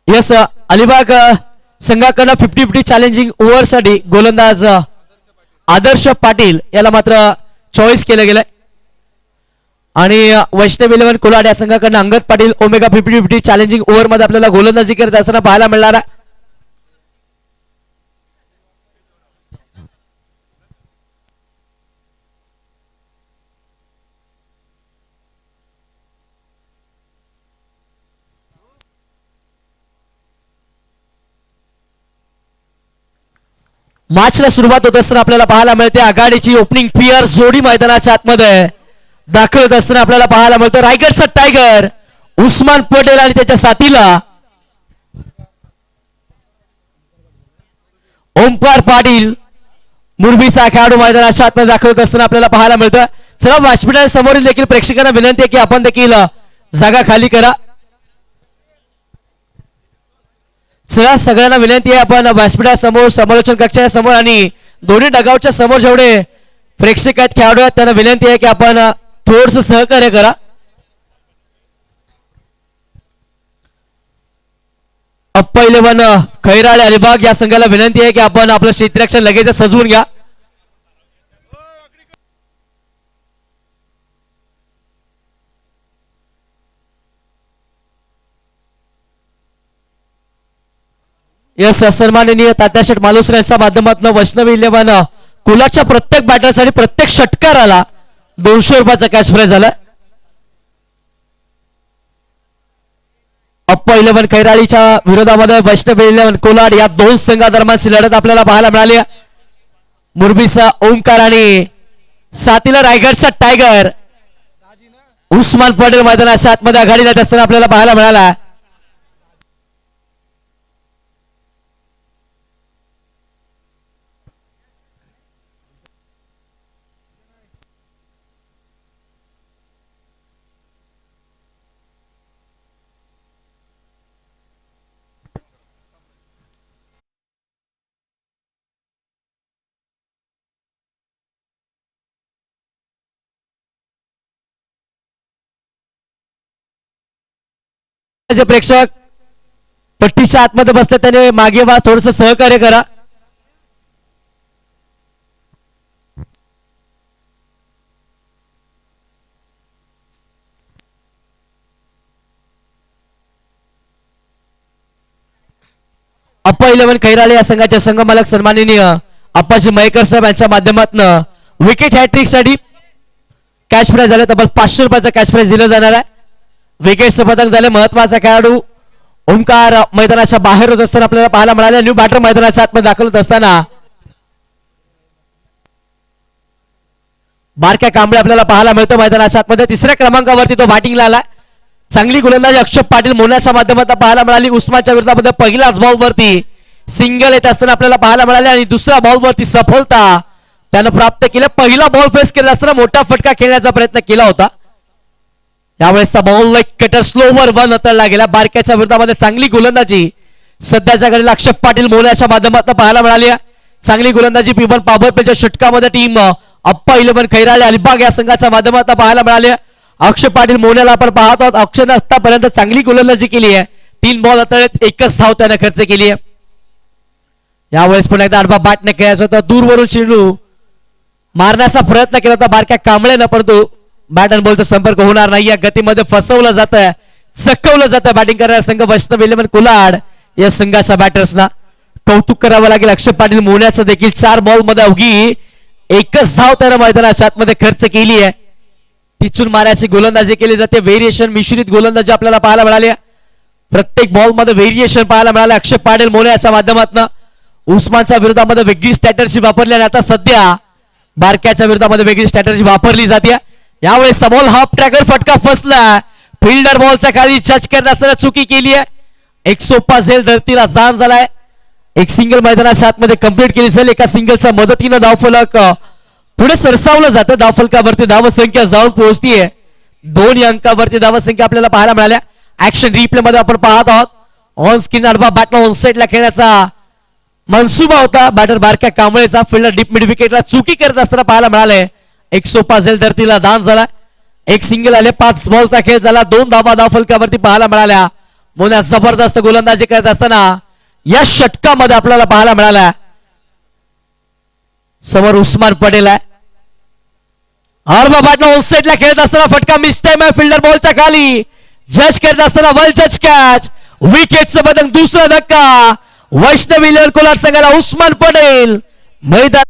Yes Alibag संघाकडनं 50-50 challenging ओव्हरसाठी गोलंदाज आदर्श पाटील याला मात्र चॉईस केलं गेलंय आणि वैष्णव 11 कोलाड या संघाकडनं अंगद पाटील ओमेगा 50-50 चॅलेंजिंग ओव्हर मध्ये आपल्याला गोलंदाजी करत असताना पाहायला मिळणार आहे. मॅचला सुरुवात होत असताना आपल्याला पाहायला मिळते आघाडीची ओपनिंग पेयर जोडी मैदानाच्या आतमध्ये दाखल होत असताना आपल्याला पाहायला मिळतो रायगडचा टायगर उस्मान पटेल आणि त्याच्या साथीला ओमकार पाटील मुरबीचा खेळाडू मैदानाच्या आतमध्ये दाखल होत असताना आपल्याला पाहायला मिळतोय. चला व्यासपीठा समोरील देखील प्रेक्षकांना विनंती आहे की आपण देखील जागा खाली करा. चला सगळ्यांना विनंती आहे आपण व्यासपीठा समोर समालोचन कक्षाच्या समोर आणि दोन्ही डगावच्या समोर जेवढे प्रेक्षक आहेत खेळाडू आहेत त्यांना विनंती आहे की आपण थोडस सहकार्य करा. अप्पा 11 खैराळे अलिबाग या संघाला विनंती आहे की आपण आपलं क्षेत्ररक्षण लगेच सजवून घ्या. यस सन्माननीय तात्याशेठ मालुसरे यांच्या माध्यमातून वैष्णव 11 कोलाच्या प्रत्येक बॅटरसाठी प्रत्येक षटकाराला 200 रुपयाचा कॅश प्राइज झाला. अप्पा 11 खैराळीच्या विरोधामध्ये वैष्णव 11 कोलाड या दोन संघादरम्यानची लढत आपल्याला पाहायला मिळाली. मुरबीचा ओमकार आणि साथीला रायगडचा टायगर उस्मान पटेल मैदानाच्या आतमध्ये आघाडी जात असताना आपल्याला पाहायला मिळाला. जे प्रेक्षक पट्टीच्या आतमध्ये बसले त्याने मागे वा थोडस सहकार्य करा. अप्पा 11 खैराळे या संघाचे संघमालक सन्माननीय अप्पाजी मयेकर साहेब यांच्या माध्यमातून विकेट हॅट्रिक साठी कॅश प्राइज झाले तब्बल 500 रुपयाचा कॅश प्राइज दिला जाणार आहे. विकेटचं पतंग झाले. महत्वाचा खेळाडू ओमकार मैदानाच्या बाहेर होत असताना आपल्याला पाहायला मिळाले. न्यू बॅटर मैदानाच्या आतमध्ये दाखल होत असताना बारक्या कांबळे आपल्याला पाहायला मिळतो मैदानाच्या आतमध्ये. तिसऱ्या क्रमांकावरती तो बॅटिंगला आला. चांगली गोलंदाजी अक्षय पाटील मोन्याच्या माध्यमातून पाहायला मिळाली. उस्मानच्या विरोधामध्ये पहिल्याच बॉलवरती सिंगल येत असताना आपल्याला पाहायला मिळाले आणि दुसऱ्या बॉलवरती सफलता त्यानं प्राप्त केलं. पहिला बॉल फेस केला असताना मोठा फटका खेळण्याचा प्रयत्न केला होता. यावेळेसचा ball like cutter slower one हाताळला गेला. बारक्याच्या विरोधामध्ये चांगली गोलंदाजी सध्याच्या घडीला अक्षय पाटील मोन्याच्या माध्यमातून पाहायला मिळाली. चांगली गोलंदाजी पिबन पावरप्लेच्या षटकामध्ये टीम अप्पा 11 खैराळे अलिबाग या संघाच्या माध्यमातून पाहायला मिळाले. अक्षय पाटील मोन्याला आपण पाहत आहोत. अक्षयने आतापर्यंत चांगली गोलंदाजी केली आहे. 3 बॉल हाताळत 1च धाव त्याने खर्च केली आहे. यावेळेस पुन्हा एकदा आडवा बॅटने खेळायचा होता. दूरवरून चेंडू मारण्याचा प्रयत्न केला होता बारक्या कांबळेनं परंतु बॅट अँड बॉलचा संपर्क होणार नाही. या गतीमध्ये फसवलं जातं चकवलं जातं बॅटिंग करणारा संघ वैष्णव 11 कोलाड या संघाच्या बॅटर्सना कौतुक करावं लागेल. अक्षय पाटील मोन्याचं देखील 4 बॉल मध्ये अवघी 1च धाव त्यानं मैदानाच्या आतमध्ये खर्च केली आहे. टिचून मारायची गोलंदाजी केली जाते. व्हेरिएशन मिश्रित गोलंदाजी आपल्याला पाहायला मिळाली. प्रत्येक बॉल मध्ये व्हेरिएशन पाहायला मिळाले. अक्षय पाटील मोन्याच्या माध्यमातून उस्मानच्या विरोधामध्ये वेगळी स्ट्रॅटर्जी वापरली आणि आता सध्या बारक्याच्या विरोधामध्ये वेगळी स्ट्रॅटर्जी वापरली जाते. यावेळेस बॉल हाफ ट्रॅकर फटका फसला. फिल्डर बॉलच्या खाली जज करत असताना चुकी केली आहे. एक सोपा झेल धरतीला जाण झालाय. एक सिंगल मैदानाच्या आतमध्ये कंप्लीट केली जाईल. एका सिंगलच्या मदतीनं धावफलक पुढे सरसावलं जातं. धावफलकावरती धावसंख्या जाऊन पोहोचतीये 2 अंकावरती धावसंख्या आपल्याला पाहायला मिळाल्या. ऍक्शन रिप्ले मध्ये आपण पाहत आहोत. ऑन स्क्रीन आडवा बॅटला ऑन साइडला खेळण्याचा मनसुबा होता बॅटर बारक्या कांबळेचा. फिल्डर डीप मिड विकेटला चुकी करत असताना पाहायला मिळाले. एक सोपा झेल धरतीला दान झाला. एक सिंगल आले. 5 बॉलचा खेळ झाला. 2 धावा धावफलकावरती पाहायला मिळाल्या. मोन्या जबरदस्त गोलंदाजी करत असताना या षटकामध्ये आपल्याला पाहायला मिळाला. समोर उस्मान पटेल आहे. ऑन सेटला खेळत असताना फटका मिस टाइम आहे फिल्डर बॉलच्या खाली. जज करत असताना वेल जज कॅच. विकेटचं बदल दुसरा धक्का. वैष्णवी इलेव्हन कोलाड संघाला उस्मान पटेल मैदान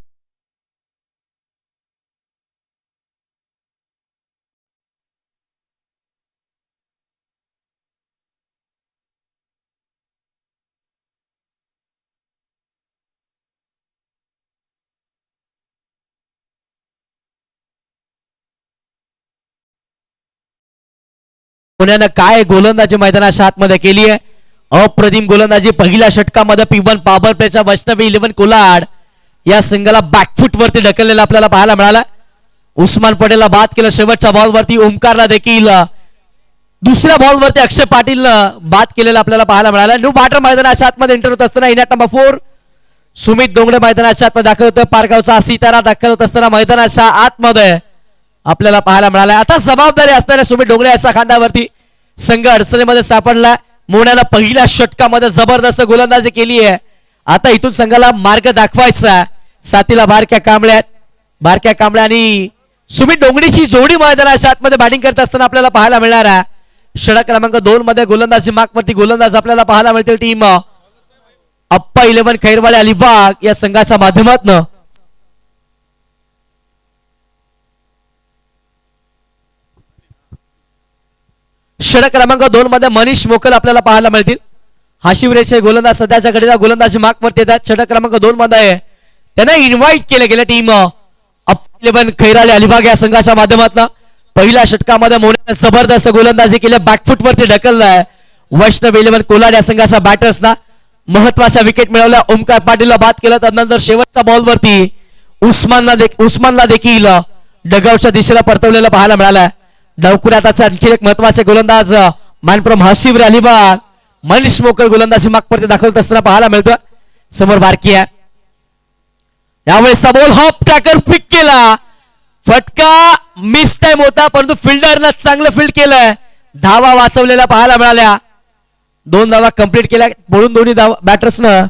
पुण्यानं काय गोलंदाजी मैदानाच्या आतमध्ये केली आहे. अप्रतिम गोलंदाजी पहिल्या षटकामध्ये P1 पॉवर प्लेच्या वैष्णवी इलेव्हन कोलाड या संघाला बॅकफुट वरती ढकललेला आपल्याला पाहायला मिळाला. उस्मान पटेलला बाद केलं. शेवटच्या बॉलवरती ओमकारला देखील दुसऱ्या बॉलवरती अक्षय पाटीलनं बाद केलेला आपल्याला पाहायला मिळाला. न्यू बॅटर मैदानाच्या आतमध्ये एंटर होत असताना इनॅट नंबर 4 सुमित डोंगरे मैदानाच्या आतमध्ये दाखल होतोय. पारगावचा सितारा दाखल होत असताना मैदानाच्या आतमध्ये आपल्याला पाहायला मिळाला. आता जबाबदारी असणाऱ्या सुमित डोंगरे याच्या खांद्यावरती संघ अडचणीमध्ये सापडला. मोन्याला पहिल्या षटकामध्ये जबरदस्त गोलंदाजी केली आहे. आता इथून संघाला मार्ग दाखवायचा. साथीला बारक्या कांबळ्या आणि सुमित डोंगरेची जोडी मैदानाच्या आतमध्ये बॅटिंग करत असताना आपल्याला पाहायला मिळणार आहे. षटक क्रमांक 2 मध्ये गोलंदाजी मार्कवरती गोलंदाज आपल्याला पाहायला मिळतील टीम अप्पा इलेव्हन खैरवाडे अलिबाग या संघाच्या माध्यमातून. षटक क्रमांक 2 मध्ये मनीष मोकल आपल्याला पाहायला मिळतील. हाशिवरेचे गोलंदाज सध्याच्या घडीला गोलंदाजी मार्कवरती येतात. षटक क्रमांक 2 मध्ये त्यांना इन्व्हाइट केले गेले टीम अप्पा इलेव्हन खैराळे अलिबाग या संघाच्या माध्यमातून. पहिल्या षटकामध्ये मोन्याने जबरदस्त गोलंदाजी केली. बॅकफुट वरती ढकललाय. वैष्णवी इलेव्हन कोलाड या संघाच्या बॅटर्सना महत्वाच्या विकेट मिळवल्या. ओमकार पाटीलला बाद केलं. त्यानंतर शेवटच्या बॉलवरती उस्मानला देखील डगआउटच्या दिशेला परतवलेला पाहायला मिळाला. डावकुऱ्याचा आणखी एक महत्वाचे गोलंदाज मानप्रम हाशिवरे अलिबाग मनीष मोकल गोलंदाजी मागवरती दाखवत असताना पाहायला मिळतोय. समोर बारकी आहे. यावेळेस बॉल हॉप ट्रॅकर पिक केला. फटका मिस टाइम होता परंतु फिल्डरनं चांगलं फील्ड केलंय. धावा वाचवलेल्या पाहायला मिळाल्या. 2 धावा कंप्लीट केल्या. बोलून दोन्ही बॅटर्सनं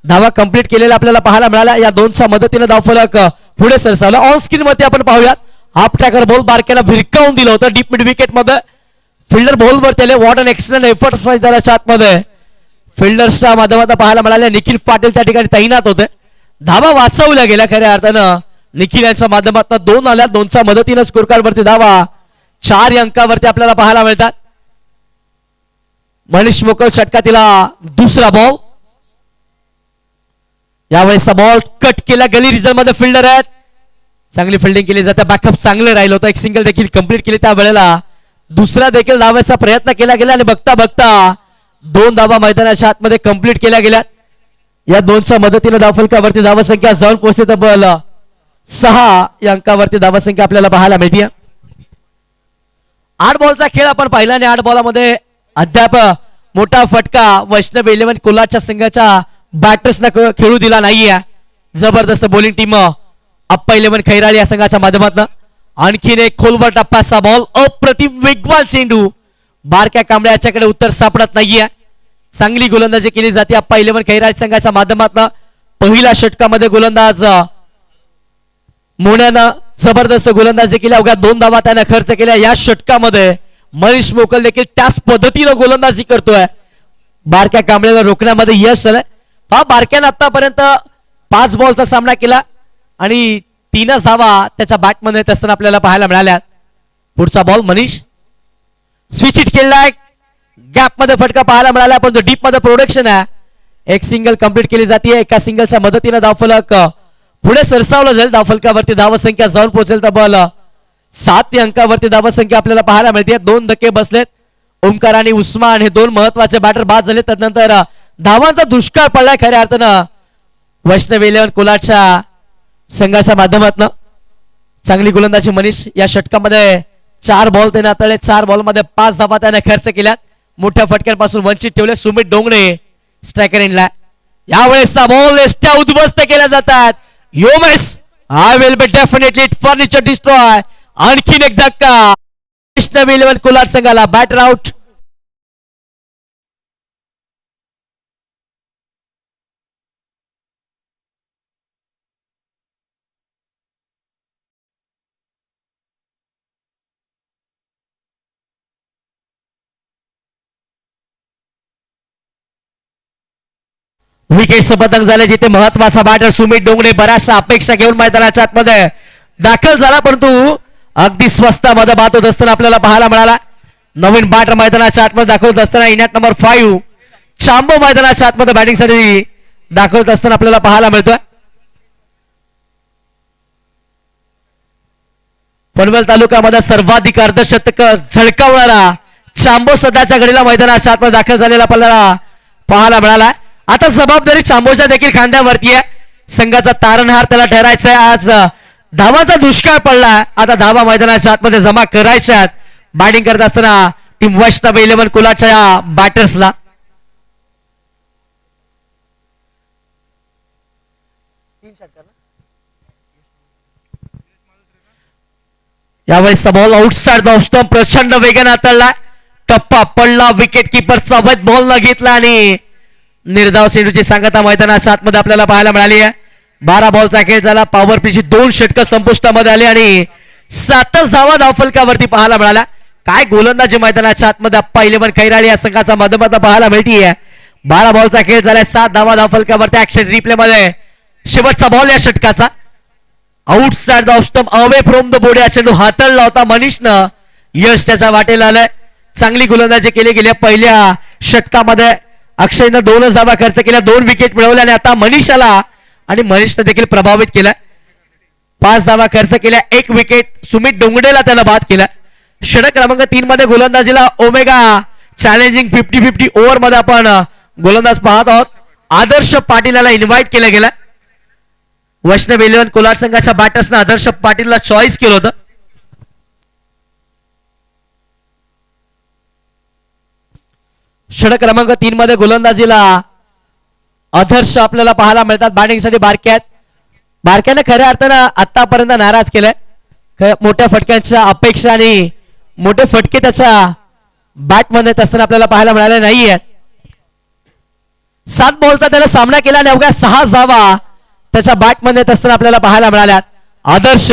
धावा कंप्लीट केलेल्या आपल्याला पाहायला मिळाल्या. या 2च्या मदतीने धावफलक पुढे सरसावला. ऑन स्क्रीन मध्ये आपण पाहूयात. हाफ ट्रॅकर बॉल बारक्याला भिरकावून दिलं होतं डीप मिड विकेट मध्ये. फिल्डर बॉलवर त्याला व्हॉट अन एक्सलंट एफर्ट मैदानाच्या आतमध्ये फिल्डर्सच्या माध्यमातून पाहायला मिळाल्या. निखिल पाटील त्या ठिकाणी तैनात होते. धावा वाचवल्या गेल्या खऱ्या अर्थानं. निखिल यांच्या माध्यमातून 2 आल्या. 2च्या मदतीनं स्कोर कार्ड वरती धावा 4 अंकावरती आपल्याला पाहायला मिळतात. मनीष मोकल षटकातील दुसरा बॉल. यावेळेस बॉल कट केला. गली रिझल्ट मध्ये फिल्डर आहेत. चांगली फिल्डिंग केली जाते. बॅकअप चांगले राहिलं होतं. एक सिंगल देखील कंप्लीट केली. त्या वेळेला दुसरा देखील धावायचा प्रयत्न केला गेला आणि बघता बघता 2 धावा मैदानाच्या आतमध्ये कंप्लीट केल्या गेल्या. या 2च्या मदतीने धावफलकावरती धावसंख्या जाऊन पोहोचते तब्बल 6 या अंकावरती धावसंख्या आपल्याला पाहायला मिळते. 8 बॉलचा खेळ आपण पाहिला आणि 8 बॉलामध्ये अद्याप मोठा फटका वैष्णवी इलेव्हन कोलाडच्या संघाच्या बॅटर्सना खेळू दिला नाहीये. जबरदस्त बॉलिंग टीम अप्पा इलेव्हन खैराळे या संघाच्या माध्यमातून. आणखीन एक खोलवर टप्प्याचा बॉल. अप्रतिम वेगवान चेंडू. बारक्या कांबळे याच्याकडे उत्तर सापडत नाहीये. चांगली गोलंदाजी केली जाते अप्पा इलेव्हन खैराळे संघाच्या माध्यमातून. पहिल्या षटकामध्ये गोलंदाज मोन्यानं जबरदस्त गोलंदाजी केली. अवघ्या 2 धावा त्याने खर्च केल्या. या षटकामध्ये मनीष मोकल देखील त्याच पद्धतीनं गोलंदाजी करतोय. बारक्या कांबळेला रोखण्यामध्ये यश आलं. बारक्यानं आतापर्यंत 5 बॉलचा सामना केला आणि 3 धावा त्याच्या बॅटमध्ये येत असताना आपल्याला पाहायला मिळाल्या. पुढचा बॉल मनीष स्विच हिट केलाय. गॅप मध्ये फटका पाहायला मिळाला पण डीप मध्ये प्रोडक्शन आहे. एक सिंगल कंप्लीट केली जाते. एका सिंगलच्या मदतीने धावफलक पुढे सरसावलं जाईल. धावफलकावरती धावसंख्या जाऊन पोहोचेल तर बॉल 7 अंकावरती धावसंख्या आपल्याला पाहायला मिळते. 2 धक्के बसलेत. ओमकार आणि उस्मान हे 2 महत्वाचे बॅटर बाद झाले. त्यानंतर धावांचा दुष्काळ पडलाय खऱ्या अर्थानं वैष्णवी इलेव्हन कोलाडच्या संघाच्या माध्यमातून. चांगली गोलंदाजी मनीष. या षटकामध्ये 4 बॉल त्याने हाताळले. 4 बॉलमध्ये 5 धावा त्याने खर्च केल्यात. मोठ्या फटक्यांपासून वंचित ठेवले. सुमित डोंगरे स्ट्रायकर इनला. यावेळेसचा बॉल एस्ट्या उद्ध्वस्त केल्या जातात. योमेस I will be definitely furniture destroy. आणखीन एक धक्का. वैष्णवी इलेव्हन कोलाड संघाला बॅटर आउट. विकेटचं पतंग झालं जिथे महत्वाचा बॅटर सुमित डोंगरे बऱ्याचशा अपेक्षा घेऊन मैदानाच्या आतमध्ये दाखल झाला, परंतु अगदी स्वस्तामध्ये बाद होत असताना आपल्याला पाहायला मिळाला. नवीन बॅटर मैदानाच्या आतमध्ये दाखवत असताना इनॅट नंबर 5 चांबो मैदानाच्या आतमध्ये बॅटिंगसाठी दाखवत असताना आपल्याला पाहायला मिळतोय. पनवेल तालुक्यामध्ये सर्वाधिक अर्धशतक झळकावणारा चांबो सध्याच्या घडीला मैदानाच्या आतमध्ये दाखल झालेला आपल्याला पाहायला मिळाला. आता जबाबदारी चांबोच्या देखील खांद्यावरती आहे. संघाचा तारणहार त्याला ठरायचा आहे. आज धावाचा दुष्काळ पडला. आता धावा मैदानाच्या आतमध्ये जमा करायच्यात. बॅटिंग करत असताना टीम वैष्णव 11 कुलाच्या या बॅटर्सला यावेळेस बॉल आउटसाइड द स्टंप प्रचंड वेगाने हाताळला. टप्पा पडला. विकेट किपरचा वैध बॉल न घेतला आणि निर्धाव सेंडूची सांगता मैदानाच्या आतमध्ये आपल्याला पाहायला मिळाली आहे. 12 बॉलचा खेळ झाला. पॉवर प्लेची 2 षटकं संपुष्टामध्ये आली आणि 7 धावा धावफलकावरती पाहायला मिळाला. काय गोलंदाजी मैदानाच्या आतमध्ये अप्पा 11 खैराळी या संघाचा माध्यमातून पाहायला मिळतीये. 12 बॉलचा खेळ झालाय. 7 धावा धावफलकावरती. ऍक्शन रिप्ले मध्ये शेवटचा बॉल या षटकाचा. Outside the stump away from the board या चेंडू हाताळला होता मनीषनं. यश त्याच्या वाटेला आलंय. चांगली गोलंदाजी केली गेल्या पहिल्या षटकामध्ये. अक्षयनं 2 धावा खर्च केल्या, 2 विकेट मिळवल्या आणि आता मनीषाला आणि मनीषनं देखील प्रभावित केलं. 5 धावा खर्च केल्या, 1 विकेट. सुमित डोंगडेला त्याला बाद केला. षटक क्रमांक 3 मध्ये गोलंदाजीला ओमेगा चॅलेंजिंग 50-50 ओव्हर मध्ये आपण गोलंदाज पाहत आहोत. आदर्श पाटीलला इन्व्हाइट केलं गेलं. वैष्णव 11 कोलार संघाच्या बॅटर्सनं आदर्श पाटीलला चॉईस केलं होतं. षटक क्रमांक 3 मध्ये गोलंदाजीला आदर्श आपल्याला पाहायला मिळतात. बॅटिंगसाठी बारक्याने खऱ्या अर्थानं आतापर्यंत नाराज केलंय. मोठ्या फटक्यांच्या अपेक्षा आणि मोठे फटके त्याच्या बॅटमध्ये असताना आपल्याला पाहायला मिळाले नाहीये. 7 बॉलचा त्याने सामना केला आणि अवघ्या 6 धावा त्याच्या बॅटमध्ये असताना आपल्याला पाहायला मिळाल्या. आदर्श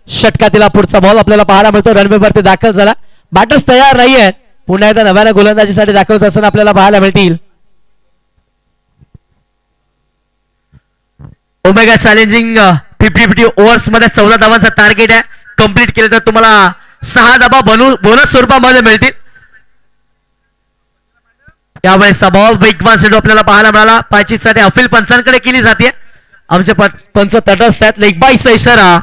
षटकातील पुढचा बॉल आपल्याला पाहायला मिळतो. रणबीवरती दाखल झाला. बॅटर्स तयार नाहीयेत. पुन्हा एकदा नव्याने गोलंदाजीसाठी दाखवत असताना आपल्याला पाहायला मिळतील. ओमेगा चॅलेंजिंग 50-50 ओव्हर्स मध्ये 14 धावांचा टार्गेट आहे. कंप्लीट केले तर तुम्हाला 6 धावा बोनस स्वरूपामध्ये मिळतील. यावेळेस बॉल वेगवान सेंडू आपल्याला पाहायला मिळाला. पायचीसाठी अपील पंचांकडे केली जाते. आमचे पंच तटस्थ आहेत. लेग बायचा इशारा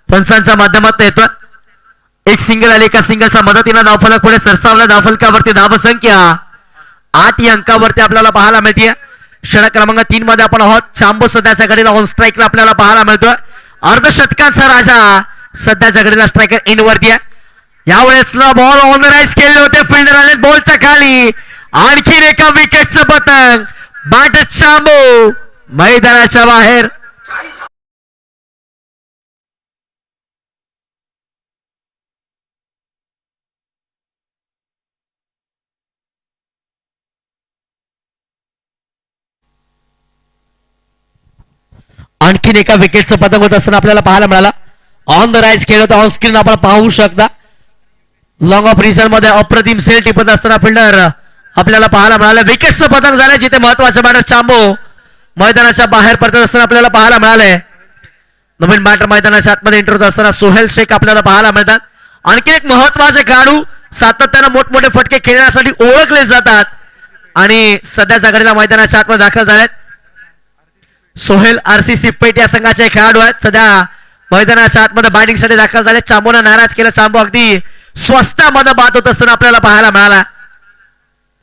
पंचांच्या माध्यमातून येतोय. एक सिंगल आले. एका सिंगलच्या मदतीने धावफलक पुढे सरसावला. धावफलकावरती धावसंख्या 8 या अंकावरती आपल्याला पाहायला मिळते. षटक क्रमांक 3 मध्ये आपण आहोत. चांबो सध्याच्या घडीला ऑन स्ट्राईकला आपल्याला पाहायला मिळतोय. अर्धशतकांचा राजा सध्याच्या घडीला स्ट्रायकर इन वरती आहे. यावेळेस बॉल ऑनराइज केले होते. फिल्डर आले बॉलच्या खाली. आणखीन एका विकेटचं पतंग. बॅटर चांबो मैदानाच्या बाहेर. आणखीन एका विकेटचं पतंग होत असताना आपल्याला पाहायला मिळाला. ऑन द राईज खेळ होता. ऑन स्क्रीन आपण पाहू शकता. लॉंग ऑफ रिझन मध्ये अप्रतिम सेल टिपत असताना फिल्डर आपल्याला पाहायला मिळालं. विकेटचं पतंग झालं जिथे महत्वाचं बॅटर चांबो मैदानाच्या बाहेर पडत असताना आपल्याला पाहायला मिळालंय. नवीन बॅटर मैदानाच्या आतमध्ये एंटर होत असताना सोहेल शेख आपल्याला पाहायला मिळतात. आणखी एक महत्वाचे खेळाडू सातत्यानं मोठमोठे फटके खेळण्यासाठी ओळखले जातात आणि सध्याच्या घडीला मैदानाच्या आतमध्ये दाखल झालेत. सोहेल RCC पेट या संघाचे खेळाडू आहेत. सध्या मैदानाच्या आतमध्ये बॅटिंगसाठी दाखल झाले. चांबोनं नाराज केलं. चांबो अगदी स्वस्तामध्ये बाद होत असताना आपल्याला पाहायला मिळाला.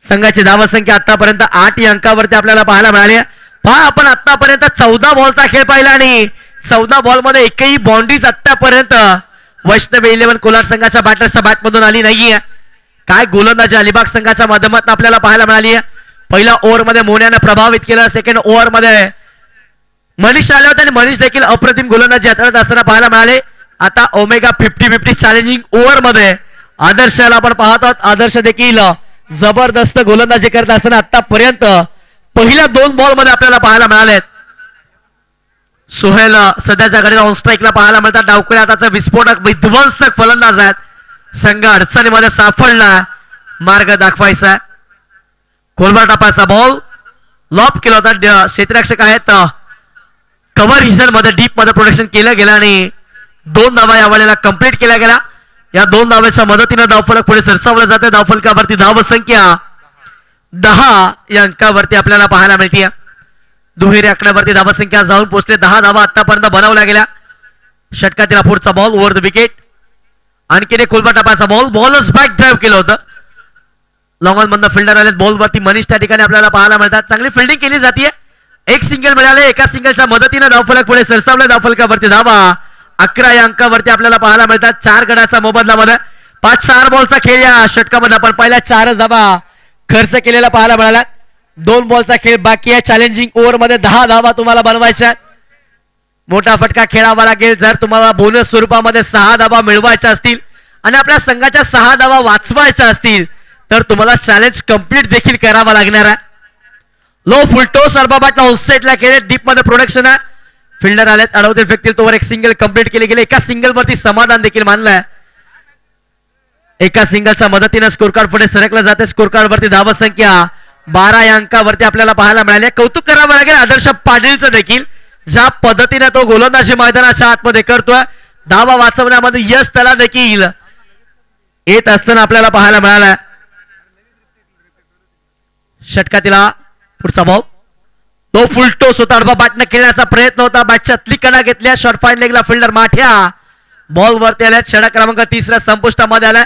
संघाची धावसंख्या आतापर्यंत 8 या अंकावरती आपल्याला पाहायला मिळाली. पहा आपण आतापर्यंत 14 बॉलचा खेळ पाहिला आणि 14 बॉल मध्ये एकही बाउंड्रीज आतापर्यंत वैष्णव 11 कोलार संघाच्या बॅटर्सच्या बॅटमधून आली नाहीये. काय गोलंदाजी अलिबाग संघाच्या माध्यमातून आपल्याला पाहायला मिळाली आहे. पहिल्या ओव्हर मध्ये मोन्याने प्रभावित केलं. सेकंड ओव्हर मध्ये मनीष आले होते आणि मनीष देखील अप्रतिम गोलंदाजी हाताळत असताना पाहायला मिळाले. आता ओमेगा 50-50 चॅलेंजिंग ओव्हर मध्ये आदर्शला आपण पाहत आहोत. आदर्श देखील जबरदस्त गोलंदाजी करत असताना आतापर्यंत पहिल्या 2 बॉल मध्ये आपल्याला पाहायला मिळाले. सोहेल सध्याच्या घडीला ऑन स्ट्राईकला पाहायला मिळतात. डावखुऱ्या हाताचा विस्फोटक विध्वंसक फलंदाज आहेत. संघ अडचणीमध्ये सापडला. मार्ग दाखवायचा. कोलबा टापाचा बॉल लॉप केला होता. क्षेत्ररक्षक आहेत कव्हर रिझन मध्ये डीप मध्ये प्रोटेक्शन केलं गेलं आणि 2 धावा या वेळेला कंप्लीट केल्या गेल्या. या 2 धावेच्या मदतीने धावफलक पुढे सरसावलं जाते. धावफलकावरती धाव संख्या 10 या अंकावरती आपल्याला पाहायला मिळते. दुहेरी आकड्यावरती धावसंख्या जाऊन पोहोचले. 10 धावा आतापर्यंत बनवल्या गेल्या. षटकातील पुढचा बॉल ओव्हर द विकेट. आणखीन एक खुलबा टपाचा बॉल. बॉलच बॅक ड्राईव्ह केलं होतं. लॉंग ऑन मधनं फिल्डर आले. बॉलवरती मनीष त्या ठिकाणी आपल्याला पाहायला मिळतात. चांगली फिल्डिंग केली जाते. एक सिंगल मिळाले. एका सिंगलच्या मदतीने धावफलक पुढे सरसावले. धावफलकावरती धावा 11 या अंकावरती आपल्याला पाहायला मिळतात. 4 गडाचा मोबदला मध्ये 5-4 बॉलचा खेळ या षटकामध्ये आपण पहिल्या 4 धावा खर्च केलेला पाहायला मिळाला. 2 बॉलचा खेळ बाकी आहे. चॅलेंजिंग ओव्हर मध्ये 10 धावा तुम्हाला बनवायच्या. मोठा फटका खेळावा लागेल जर तुम्हाला बोनस स्वरूपामध्ये 6 धावा मिळवायच्या असतील आणि आपल्या संघाच्या 6 धावा वाचवायच्या असतील तर तुम्हाला चॅलेंज कंप्लीट देखील करावा लागणार आहे. लो फुलटो सर्बाबाटला ऑफसेटला केले. डीप मध्ये प्रोडक्शन आहे. फिल्डर आलेत. अडवतील फेकतील तोवर एक सिंगल कंप्लीट केली गेली. एका सिंगल वरती समाधान देखील मानलंय. एका सिंगलच्या मदतीने स्कोर कार्ड पुढे सरकलं जाते. स्कोर कार्ड वरती धाव संख्या 12 या अंकावरती आपल्याला पाहायला मिळाले. कौतुक करावं लागेल आदर्श पाटीलचं देखील ज्या पद्धतीने तो गोलंदाजी मैदानाच्या आतमध्ये करतोय. धावा वाचवण्यामध्ये यश त्याला देखील येत असताना आपल्याला पाहायला मिळाला. षटकातील पुढचा बॉल. तो फुल टोस होता. अडबा बॅटने खेळण्याचा प्रयत्न होता. बॅटच्या आतली कडा घेतल्या. शॉर्ट फाईन लेगला फिल्डर माठ्या बॉल वरती आल्या. षटक क्रमांक 3 संपुष्टामध्ये आला.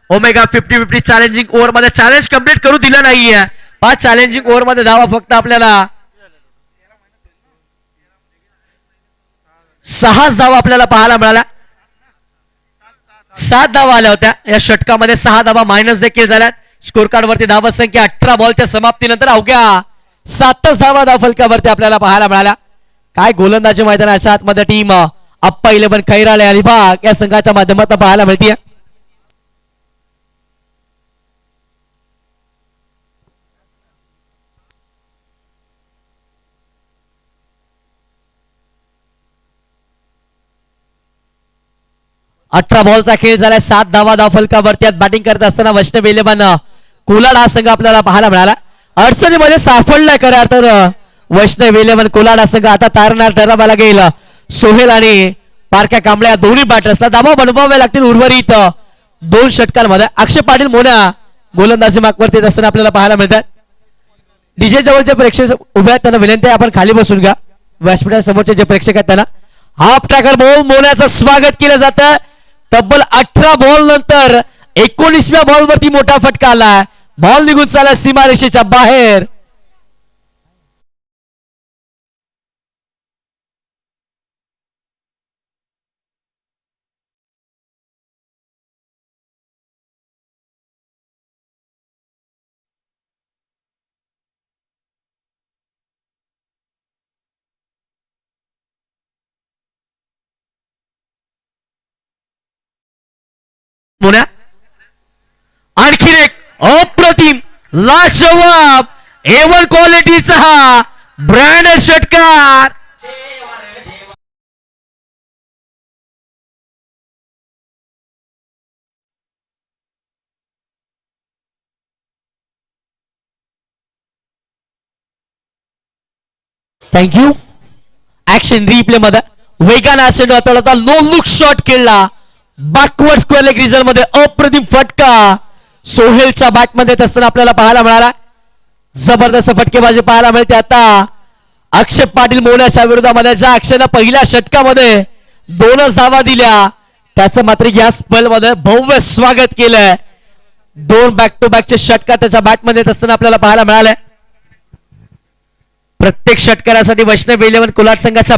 ओमेगा 50-50 चॅलेंजिंग ओव्हर मध्ये चॅलेंज कंप्लीट करू दिलं नाहीये. 5 चॅलेंजिंग ओव्हर मध्ये धावा फक्त आपल्याला 6 धावा आपल्याला पाहायला मिळाल्या. 7 धावा आल्या होत्या या षटकामध्ये. 6 धावा मायनस देखील झाल्या. स्कोर कार्ड वरती धावा संख्या 18 बॉलच्या समाप्तीनंतर अवघ्या 7 धावा धावफलकावरती आपल्याला पाहायला मिळाल्या. काय गोलंदाजी मैदानाच्या आतमध्ये टीम अप्पा 11 खैराळे अलिबाग या संघाच्या माध्यमातून पाहायला मिळते. अठरा बॉलचा खेळ झालाय. 7 धावा धावफलकावरती बॅटिंग करत असताना वैष्णव 11 कोलाड हा संघ आपल्याला पाहायला मिळाला. अडचणीमध्ये सापडलाय खऱ्या अर्थानं वैष्णव 11 कोलाड हा संघ. आता तारणार ठरावा लागेल सोहेल आणि पारख्या कांबळे दोन्ही बॅटर्सला धावा बनवाव्या लागतील उर्वरित 2 षटकांमध्ये. अक्षय पाटील मोन्या गोलंदाजी मागवरती असताना आपल्याला पाहायला मिळतात. डीजे जवळचे प्रेक्षक उभे आहेत त्यांना विनंती आहे आपण खाली बसून घ्या. व्यासपीठा समोरचे जे प्रेक्षक आहेत त्यांना हाफ ट्रॅकर बॉल मोन्याचं स्वागत केलं जातं. तब्बल 18 बॉल नंतर 19व्या बॉलवरती मोठा फटका आला. बॉल निघून चालला सीमारेषेच्या बाहेर. मोन्या आणखीन एक अप्रतिम लाजवाब A1 क्वालिटीचा हा ब्रँडेड षटकार. थँक्यू. ऍक्शन रिप्ले मध्ये वेगाने असेंड होता. नो लुक शॉट खेळला. बॅकवर्ड स्क्वेअर लेग रिझल्ट मध्ये अप्रतिम फटका सोहेलच्या बॅट मध्ये असताना आपल्याला पाहायला मिळाला. जबरदस्त फटकेबाजी पाहायला मिळते. आता अक्षय पाटील मोन्याच्या विरोधामध्ये ज्या अक्षयनं पहिल्या षटकामध्ये 2 धावा दिल्या त्याचं मात्र या स्पेल मध्ये भव्य स्वागत केलंय. 2 बॅक टू बॅकचे षटकार त्याच्या बॅट मध्ये असताना आपल्याला पाहायला मिळालंय. प्रत्येक षटकारासाठी वैष्णव 11 कोलाड संघाच्या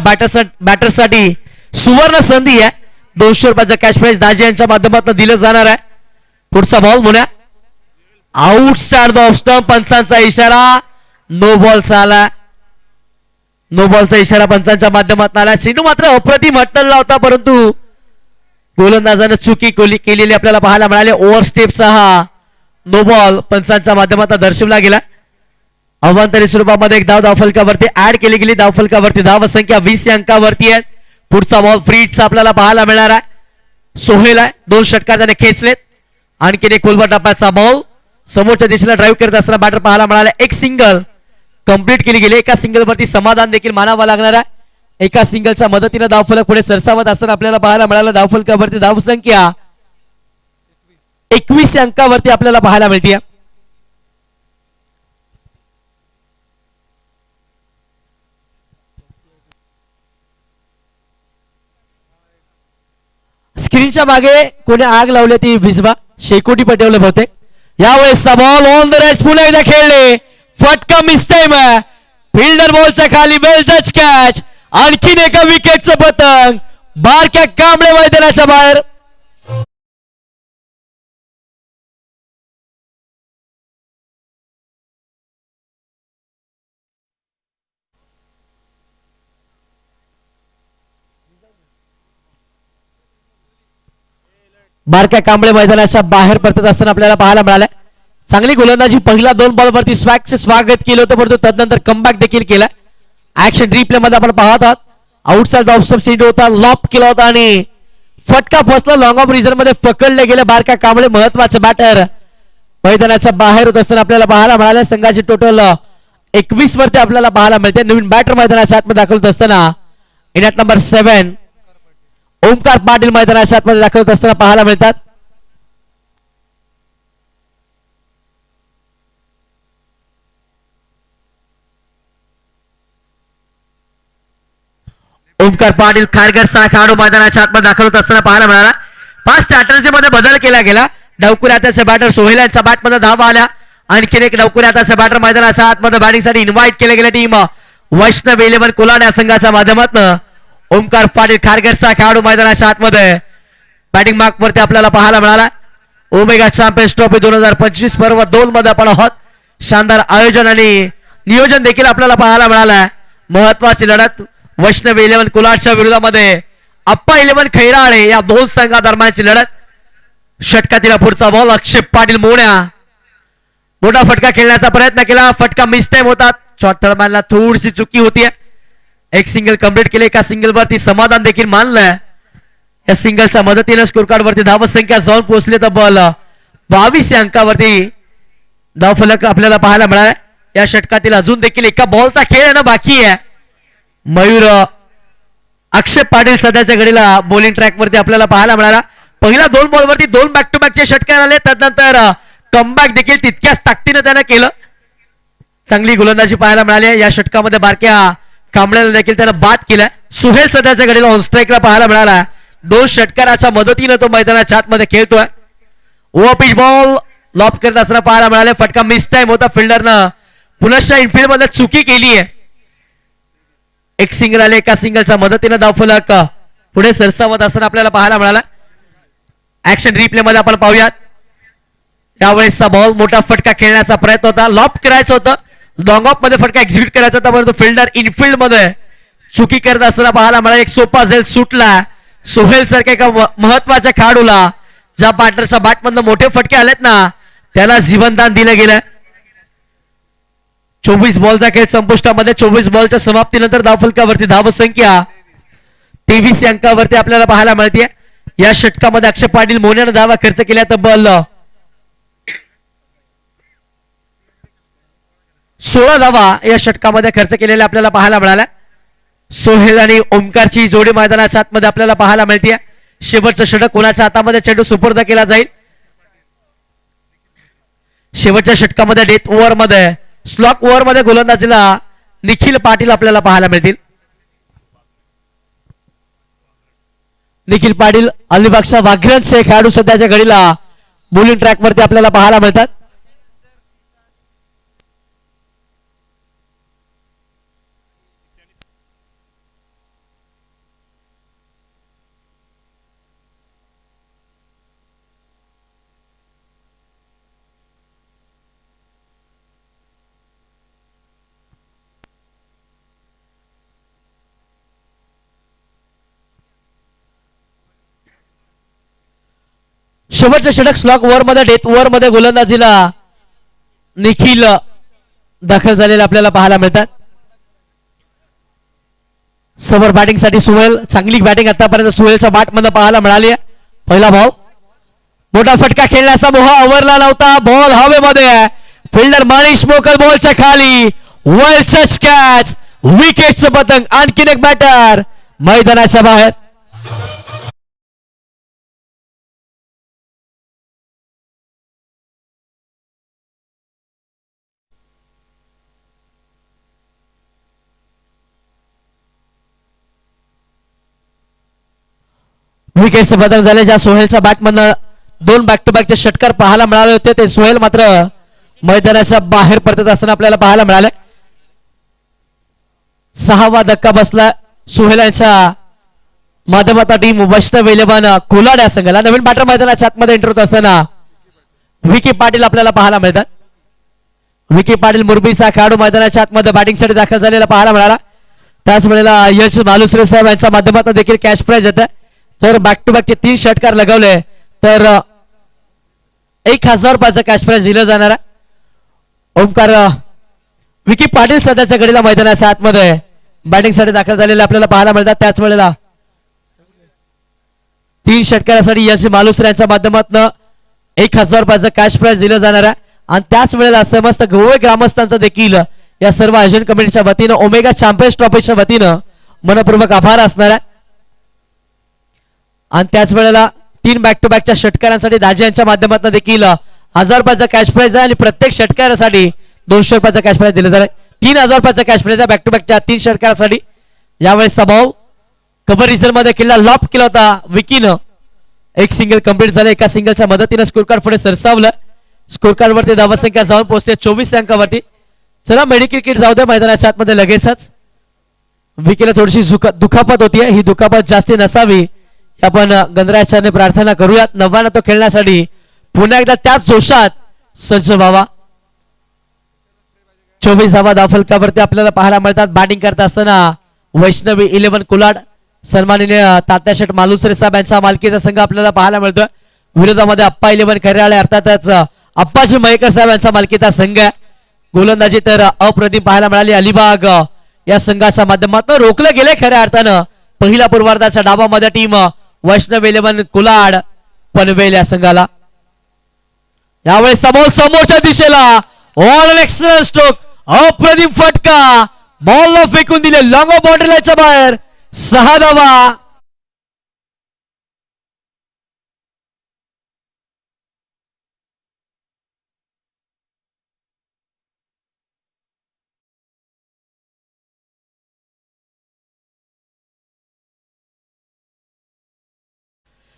बॅटरसाठी सुवर्ण संधी आहे. 200 रुपयाचं कॅश प्राइज दाजी यांच्या माध्यमातून दिलं जाणार आहे. पुढचा बॉल मोन्या आउटसाइड द ऑफ स्टंप. पंचांचा इशारा नो बॉलचा आला. नो बॉलचा इशारा पंचांच्या माध्यमातून आला. सिंधू मात्र अप्रतिम हट्टलला होता परंतु गोलंदाजाने चुकी केलेली आपल्याला पाहायला मिळाली. ओव्हर स्टेपचा हा नो बॉल पंचांच्या माध्यमातून दर्शवला गेला. अवांतरी स्वरूपामध्ये एक धावफलकावरती ऍड केली गेली. धावफलकावरती धाव संख्या 20 अंकावरती आहे. पुढचा बॉल फ्रीटचा आपल्याला पाहायला मिळणार आहे. सोहेल आहे. 2 षटकार त्याने खेचलेत. आणखीन एक फुलबा टप्प्याचा बॉल समोरच्या दिशेला ड्राईव्ह करत असताना बॅटर पाहायला मिळाला. एक सिंगल कंप्लीट केली गेली. एका सिंगल वरती समाधान देखील मानावा लागणार आहे. एका सिंगलच्या मदतीने धावफलक पुढे सरसावत असताना आपल्याला पाहायला मिळालं. धावफलकावरती धावसंख्या 21 अंकावरती आपल्याला पाहायला मिळते. स्क्रीनच्या मागे कोणी आग लावली ती विझवा. शेकोटी पटवले बहुतेक. यावेळेस बॉल ऑन द रेस पुन्हा एकदा खेळले. फटका मिस टाइम आहे. फिल्डर बॉलच्या खाली वेल जज कॅच. आणखीन एका विकेटचं पतंग बारक्या कांबळे मैदानाच्या बाहेर. बारक्या कांबळे मैदानाच्या बाहेर परतत असताना आपल्याला पाहायला मिळालं. चांगली गोलंदाजी. पहिला 2 बॉलवरती स्वॅगचे स्वागत केलं होतं, परंतु तदनंतर कमबॅक देखील केला. ऍक्शन रिप्ले मध्ये आपण पाहत आहोत. आउटसाइड ऑफ स्टंप चेंडू होता, लॉप केला होता आणि फटका फसला. लॉंग ऑफ रिझन मध्ये पकडले गेले बारक्या कांबळे. महत्वाचे बॅटर मैदानाच्या बाहेर होत असताना आपल्याला पाहायला मिळाले. संघाची टोटल 21 वरती आपल्याला पाहायला मिळते. नवीन बॅटर मैदानाच्या आतमध्ये दाखल होत असताना इनॅट नंबर 7 ओमकार पाटील मैदानाच्या आतमध्ये दाखल होत असताना पाहायला मिळतात. ओमकार पाटील खारघर सहा खेळाडू मैदानाच्या आतमध्ये दाखल होत असताना पाहायला मिळाला. 5 स्ट्रॅटर्जी मध्ये बदल केला गेला. डावकुऱ्याचे बॅटर सोहेल यांच्या बॅट मध्ये धावा आल्या. आणखीन एक डावकुऱ्याचे बॅटर मैदानाच्या आतमध्ये बॅटिंगसाठी इन्व्हाइट केले गेले. टीम वैष्णव 11 कोलाड या संघाच्या माध्यमातून ओमकार पाटील खारघर सहा खेळाडू मैदानाच्या आतमध्ये बॅटिंग मार्क वरती आपल्याला पाहायला मिळाला. ओमेगा चॅम्पियन्स ट्रॉफी 2025 पर्व 2 मध्ये आपण आहोत. शानदार आयोजन आणि नियोजन देखील आपल्याला पाहायला मिळालं. महत्वाची लढत वैष्णव 11 कोलाडच्या विरोधामध्ये अप्पा 11 खैराळे या 2 संघादरम्यानची लढत. षटकातील पुढचा बॉल अक्षय पाटील मोण्या. मोठा फटका खेळण्याचा प्रयत्न केला. फटका मिस टाइम होता. शॉट थर्डमॅनला थोडीशी चुकी होती. एक सिंगल कंप्लीट केले. एका सिंगल वरती समाधान देखील मानलंय. या सिंगलच्या मदतीने स्कोर कार्ड वरती धाव संख्या जाऊन पोहोचली. तर बॉल 22 अंकावरती धावफलक आपल्याला पाहायला मिळाला. या षटकातील अजून देखील एका बॉलचा खेळ आहे ना बाकी आहे. मयूर अक्षय पाटील सध्याच्या घडीला बॉलिंग ट्रॅक वरती आपल्याला पाहायला मिळाला. पहिला 2 बॉलवरती 2 बॅक टू बॅकचे षटकार आले. त्यानंतर कमबॅक देखील तितक्याच ताकदीने त्यानं केलं. चांगली गोलंदाजी पाहायला मिळाली. या षटकामध्ये बारक्या कांबळेला देखील त्यानं बाद केलाय. सुहेल सध्याच्या घडीला ऑन स्ट्राईकला पाहायला मिळाला. 2 षटकाराच्या मदतीने तो मैदानाच्या आतमध्ये खेळतोय. ओव्हर पिच बॉल लॉप करत असताना पाहायला मिळाले. फटका मिस टाइम होता. फिल्डरनं पुनश्च इनफिल्ड मध्ये चुकी केली आहे. एक सिंगल आले. एका सिंगलच्या मदतीने धावफलक पुढे सरसावत असताना आपल्याला पाहायला मिळाला. ऍक्शन रिप्ले मध्ये आपण पाहूयात. यावेळेसचा बॉल मोठा फटका खेळण्याचा प्रयत्न होता. लॉप करायचं होतं. लॉंग ऑफ मध्ये फटका एक्झिक्यूट करायचा होता, परंतु फिल्डर इनफिल्ड मध्ये चुकी करत असताना पाहायला मिळाला. एक सोपा झेल सुटला. सोहेल सारख्या एका महत्वाच्या खेळाडूला ज्या पार्टनरच्या बॅट मधून मोठे फटके आलेत ना त्याला जीवनदान दिलं गेलं. 24 बॉलचा खेळ संपुष्टामध्ये. 24 बॉलच्या समाप्तीनंतर धावफलकावरती धाव संख्या 23 अंकावरती आपल्याला पाहायला मिळते. या षटकामध्ये अक्षय पाटील मोन्याने धावा खर्च केल्या. तब्बल 16 धावा या षटकामध्ये खर्च केलेल्या आपल्याला पाहायला मिळाल्या. सोहेल आणि ओमकारची जोडी मैदानाच्या आतमध्ये आपल्याला पाहायला मिळते. शेवटचं षटक कोणाच्या हातामध्ये चेंडू सुपूर्द केला जाईल. शेवटच्या षटकामध्ये डेथ ओव्हर मध्ये स्लॉक ओव्हर मध्ये गोलंदाजीला निखिल पाटील आपल्याला पाहायला मिळतील. निखिल पाटील अलिबागच्या वाघ्यांचे खेळाडू सध्याच्या घडीला बॉलिंग ट्रॅक वरती आपल्याला पाहायला मिळतात. शेवटचे षटक स्लॉक ओव्हर मध्ये डेथ ओव्हर मध्ये गोलंदाजीला निखिल दाखल झालेले आपल्याला पाहायला मिळतात. समोर बॅटिंग साठी सुहेल. चांगली बॅटिंग आतापर्यंत सुहेलच्या बॅट मध्ये पाहायला मिळाली आहे. पहिला बॉल मोठा फटका खेळण्याचा मोह आवरला नव्हता. बॉल हवेमध्ये. फिल्डर मनीष मोकल बॉलच्या खाली वर्ल्ड कॅच विकेटचं पतंग आणखीन एक बॅटर मैदानाच्या बाहेर. विकेटचे पतंग झाले. ज्या सोहेलच्या बॅटमधनं 2 बॅक टू बॅकचे षटकार पाहायला मिळाले होते ते सोहेल मात्र मैदानाच्या बाहेर पडत असताना आपल्याला पाहायला मिळाले. 6वा धक्का बसला सोहेल यांच्या माध्यमात टीम वैष्णव 11 कोलाड या संघाला. नवीन बॅटर मैदानाच्या आतमध्ये एंटर होत असताना विकी पाटील आपल्याला पाहायला मिळतात. विकी पाटील मुरबीचा खेळाडू मैदानाच्या आतमध्ये बॅटिंगसाठी दाखल झालेला पाहायला मिळाला. त्याच वेळेला यश मालुसरे साहेब यांच्या माध्यमातून देखील कॅश प्राइज येते. जर बॅक टू बॅकचे 3 षटकार लगावले तर 1000 रुपयाचं कॅश प्राइज दिलं जाणार आहे. ओमकार विकी पाटील सध्याच्या घडीला मैदानाच्या आतमध्ये बॅटिंगसाठी दाखल झालेले आपल्याला पाहायला मिळतात. त्याच वेळेला 3 षटकारासाठी यश मालुसरे यांच्या माध्यमातून 1000 रुपयाचं कॅश प्राइज दिलं जाणार आहे. आणि त्याच वेळेला समस्त गोवे ग्रामस्थांचं देखील या सर्व आयोजन कमिटीच्या वतीनं ओमेगा चॅम्पियन्स ट्रॉफीच्या वतीनं मनपूर्वक आभार असणार आहे. आणि त्याच वेळेला 3 बॅक टू बॅकच्या षटकारांसाठी दाजी यांच्या माध्यमातून देखील 1000 रुपयाचा कॅश प्राइज आहे आणि प्रत्येक षटकारासाठी 200 रुपयाचा कॅश प्राइज दिला जाणार आहे. 3000 रुपयाचा कॅश प्राइज आहे बॅक टू बॅकच्या 3 षटकारासाठी. यावेळेस सभाव कव्हर रिझल्ट मध्ये केला लॉप केला होता विकीनं. एक सिंगल कंप्लीट झालं. एका सिंगलच्या मदतीनं स्कोर कार्ड पुढे सरसावलं. स्कोर कार्ड वरती धावा संख्या जाऊन पोहोचते 24 अंकावरती. चला मेडिकल किट जाऊ दे मैदानाच्या आतमध्ये लगेचच. विकीला थोडीशी दुखापत होतीये. ही दुखापत जास्ती नसावी आपण गणराजाने प्रार्थना करूयात. नव्यानं तो खेळण्यासाठी पुन्हा एकदा त्याच जोशात सज्ज व्हावा. 24 धावा धावफलकावरती आपल्याला पाहायला मिळतात. बॅटिंग करत असताना वैष्णवी 11 कुलाड सन्माननीय तात्याशेठ मालुसरे साहेब यांच्या मालकीचा संघ आपल्याला पाहायला मिळतोय. विरोधामध्ये अप्पा 11 खैराळे अर्थातच अप्पाजी मयेकर साहेब यांचा मालकीचा संघ आहे. गोलंदाजी तर अप्रतिम पाहायला मिळाली. अलिबाग या संघाच्या माध्यमातून रोखले गेले खऱ्या अर्थानं. पहिल्या पूर्वार्धाच्या डावामध्ये टीम वैष्णव 11 कुलाड पनवेल या संघाला. यावेळेस समोरच्या दिशेला ऑल एक्सलंट स्ट्रोक अप्रतिम फटका बॉल फेकून दिले लॉंग ऑफ बाउंड्रीच्या बाहेर. 6 धावा.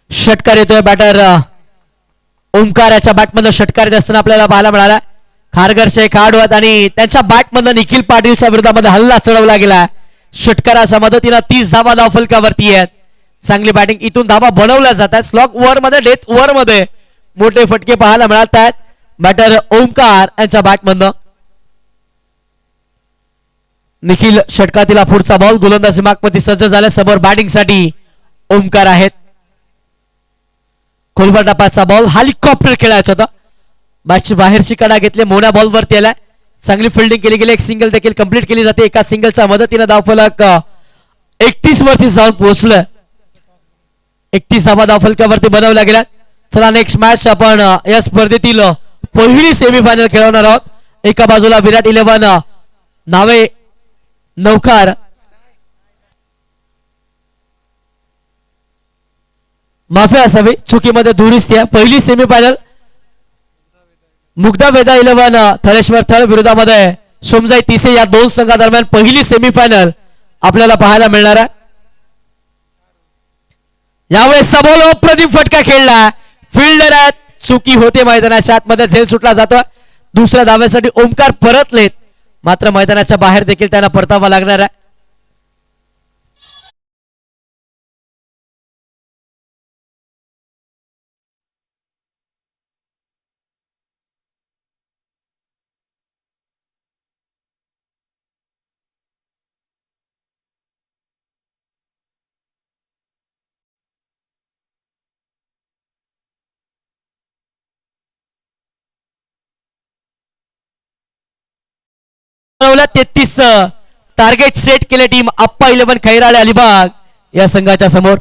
षटकार येतोय बॅटर ओमकार याच्या बॅटमधून षटकार येत असताना आपल्याला पाहायला मिळाला. खारघरचे खेळाडू आहेत आणि त्यांच्या बॅटमधून निखिल पाटीलच्या विरोधामध्ये हल्ला चढवला गेला. षटकाराच्या मदतीनं 30 धावा धावफलकावरती आहेत. चांगली बॅटिंग इथून धावा बनवल्या जात आहेत. स्लॉग ओव्हर मध्ये डेथ ओव्हर मध्ये मोठे फटके पाहायला मिळत आहेत बॅटर ओमकार यांच्या बॅटमधनं. निखिल षटकातील पुढचा बॉल गोलंदाजी मागपती सज्ज झाले. समोर बॅटिंग साठी ओमकार आहेत. खोलवर टप्प्याचा बॉल हेलिकॉप्टर खेळायचा होता. बॅटची बाहेरची कडा घेतली. मोना बॉल वरती आलाय. चांगली फिल्डिंग केली गेली. एक सिंगल देखील कंप्लीट केली जाते. एका सिंगलच्या मदतीने धावफलक 31 वरती जाऊन पोहोचलं. 31 धावा धावफलकावरती बनवल्या गेल्या. चला नेक्स्ट मॅच आपण या स्पर्धेतील पहिली सेमीफायनल खेळवणार आहोत. एका बाजूला विराट 11 नावे नौकार माफी असावी चुकीमध्ये दुरुस्ती आहे. पहिली सेमीफायनल मुग्धा वेदा 11 थळेश्वर थळ विरोधामध्ये सोमजाई तिसे या 2 संघादरम्यान पहिली सेमीफायनल आपल्याला पाहायला मिळणार आहे. यावेळेस सबोल अप्रतिम फटका खेळला. फिल्डर आहेत. चुकी होते मैदानाच्या आतमध्ये. झेल सुटला जातो. दुसऱ्या धाव्यासाठी ओमकार परतलेत मात्र मैदानाच्या बाहेर देखील त्यांना परतावा लागणार आहे. बनवला 33 टार्गेट सेट केले टीम अप्पा 11 खैराळे अलिबाग या संघाच्या समोर.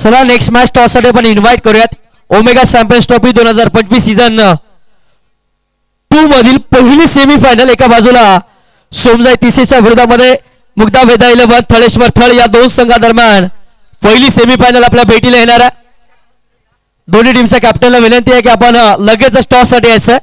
चला नेक्स्ट मॅच टॉस साठी आपण इन्व्हाइट करूयात ओमेगा चॅम्पियन्स ट्रॉफी 2025 सीझन 2 मधील पहिली सेमीफायनल. एका बाजूला सोमजाई तिसेच्या विरोधामध्ये मुग्धा वेदा 11 थळेश्वर थळ या दोन संघादरम्यान पहिली सेमीफायनल आपल्या भेटीला येणार आहे. दोन्ही टीमच्या कॅप्टनला विनंती आहे की आपण लगेचच टॉस साठी यायचं.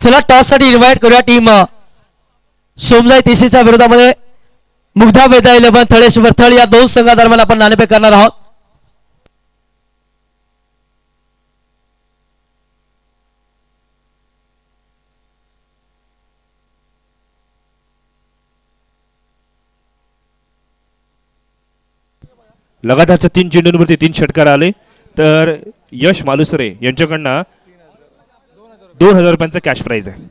चला टॉस साठी इन्व्हाइट करूया टीम सोमजाई तिसेच्या विरोधामध्ये मुग्धा वेदा 11 थळेश्वर थळ या दोन संघादरम्यान आपण नाणेफेक करणार आहोत. लगातारच्या 3 चेंडूंवरती 3 षटकार आले तर यश मालुसरे यांच्याकडनं 2000 रुपयांचा कॅश प्राइज आहे.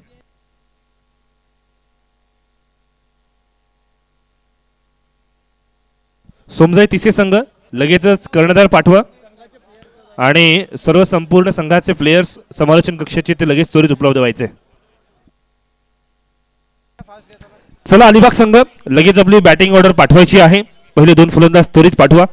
सोमजाई तिसे संघ लगेचच कर्णधार पाठवा आणि सर्व संपूर्ण संघाचे प्लेयर्स समालोचन कक्षाचे ते लगेच त्वरित उपलब्ध व्हायचे. चला अलिबाग संघ लगेच आपली बॅटिंग ऑर्डर पाठवायची आहे. पहिले 2 फलंदाज त्वरित पाठवा.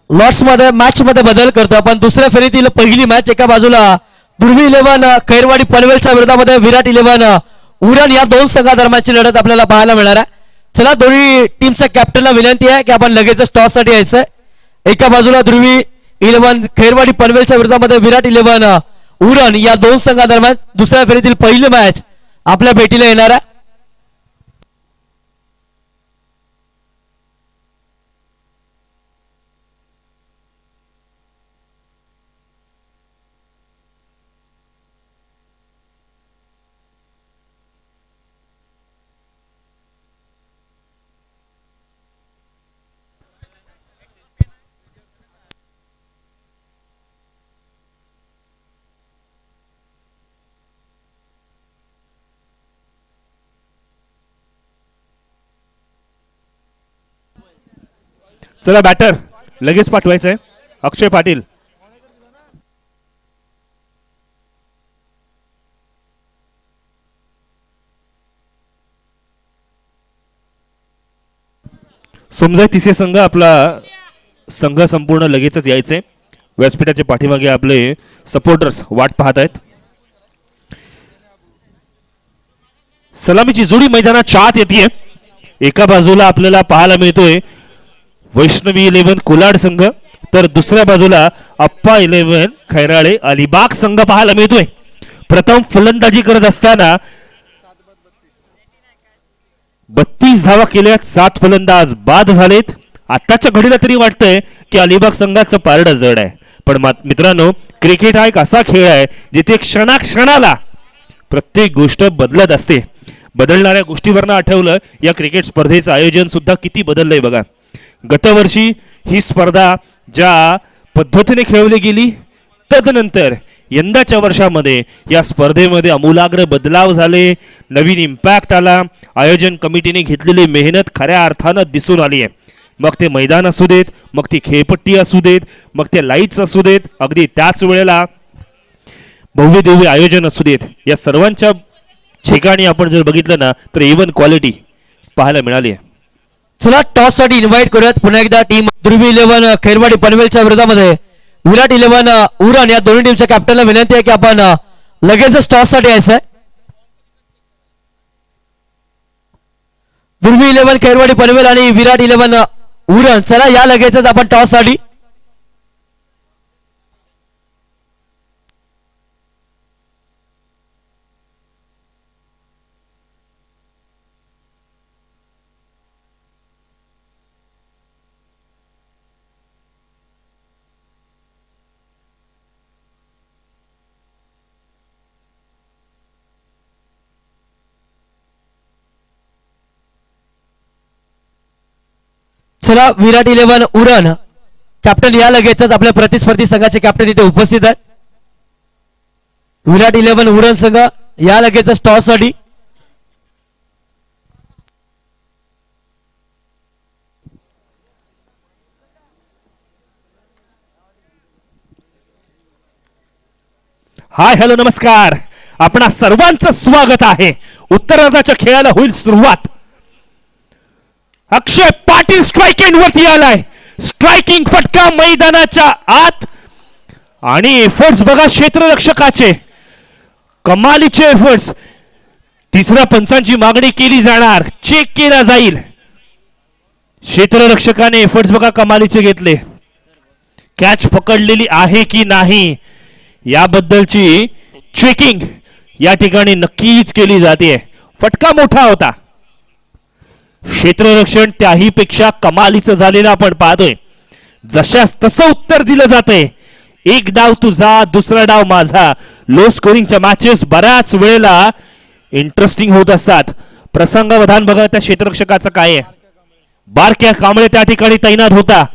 लॉर्ड्स मध्ये मॅच मध्ये बदल करतो आपण. दुसऱ्या फेरीतील पहिली मॅच एका बाजूला दुर्वी 11 खैरवाडी पनवेलच्या विरोधामध्ये विराट 11 उरण या दोन संघादरम्यानची लढत आपल्याला पाहायला मिळणार आहे. चला दोन्ही टीमच्या कॅप्टनला विनंती आहे की आपण लगेचच टॉस साठी यायचं. एका बाजूला दुर्वी 11 खैरवाडी पनवेलच्या विरोधामध्ये विराट 11 उरण या दोन संघादरम्यान दुसऱ्या फेरीतील पहिली मॅच आपल्या भेटीला येणार आहे. चला बॅटर लगेच पाठवायचंय अक्षय पाटील. सोमजाई तिसे संघ आपला संघ संपूर्ण लगेचच यायचे. व्यासपीठाच्या पाठीमागे आपले सपोर्टर्स वाट पाहत आहेत. सलामीची जोडी मैदानात आत येते. एका बाजूला आपल्याला पाहायला मिळतोय वैष्णवी 11 कोलाड संघ तर दुसऱ्या बाजूला अप्पा 11 खैराळे अलिबाग संघ पाहायला मिळतोय. प्रथम फलंदाजी करत असताना 32 धावा केल्यात. 7 फलंदाज बाद झालेत. आताच्या घडीला तरी वाटतंय की अलिबाग संघाचं पारडं जड आहे. पण मित्रांनो क्रिकेट हा एक असा खेळ आहे जिथे क्षणाक्षणाला प्रत्येक गोष्ट बदलत असते. बदलणाऱ्या गोष्टीवरनं आठवलं या क्रिकेट स्पर्धेचं आयोजन सुद्धा किती बदललंय बघा. गतवर्षी ही स्पर्धा ज्या पद्धतीने खेळवली गेली तदनंतर यंदाच्या वर्षामध्ये या स्पर्धेमध्ये आमूलाग्र बदलाव झाले. नवीन इम्पॅक्ट आला. आयोजन कमिटीने घेतलेली मेहनत खऱ्या अर्थानं दिसून आली आहे. मग ते मैदान असू देत, मग ती खेळपट्टी असू देत, मग ते लाईट्स असू देत, अगदी त्याच वेळेला भव्य दिव्य आयोजन असू देत, या सर्वांच्या ठिकाणी आपण जर बघितलं ना तर इव्हन क्वालिटी पाहायला मिळाली आहे. चला टॉस साठी इन्व्हाइट करूयात पुन्हा एकदा टीम दुर्वी 11 खैरवाडी पनवेलच्या विरोधामध्ये विराट 11 उरण या दोन्ही टीमच्या कॅप्टनला विनंती आहे की आपण लगेचच टॉस साठी यायचंय. दुर्वी 11 खैरवाडी पनवेल आणि विराट 11 उरण चला या लगेचच आपण टॉस साठी. चला विराट 11 उरण कॅप्टन या लगेचच आपल्या प्रतिस्पर्धी संघाचे कॅप्टन इथे उपस्थित आहेत. विराट 11 उरण संघ या लगेचच टॉस साठी. हाय हॅलो नमस्कार. आपणा सर्वांचं स्वागत आहे. उत्तरार्धाच्या खेळाला होईल सुरुवात. अक्षय पाटील स्ट्राइक एंड वरती आलाय. स्ट्रायकिंग फटका मैदानाच्या आत आणि एफर्ट्स बघा क्षेत्ररक्षकाचे कमालीचे एफर्ट्स. तिसऱ्या पंचांची मागणी केली जाणार, चेक केला जाईल. क्षेत्ररक्षकाने एफर्ट्स बघा कमालीचे घेतले. कॅच पकडलेली आहे की नाही याबद्दलची चेकिंग या ठिकाणी नक्कीच केली जाते. फटका मोठा होता. क्षेत्ररक्षण त्याही पेक्षा कमालीचं झालेलं आपण पाहतोय. जशास तसं उत्तर दिलं जातंय. एक डाव तुझा, दुसरा डाव माझा. लो स्कोरिंगच्या मॅचेस बऱ्याच वेळेला इंटरेस्टिंग होत असतात. प्रसंगावधान बघा त्या क्षेत्ररक्षकाचं काय आहे. बारक्या कांबळे त्या ठिकाणी तैनात होता.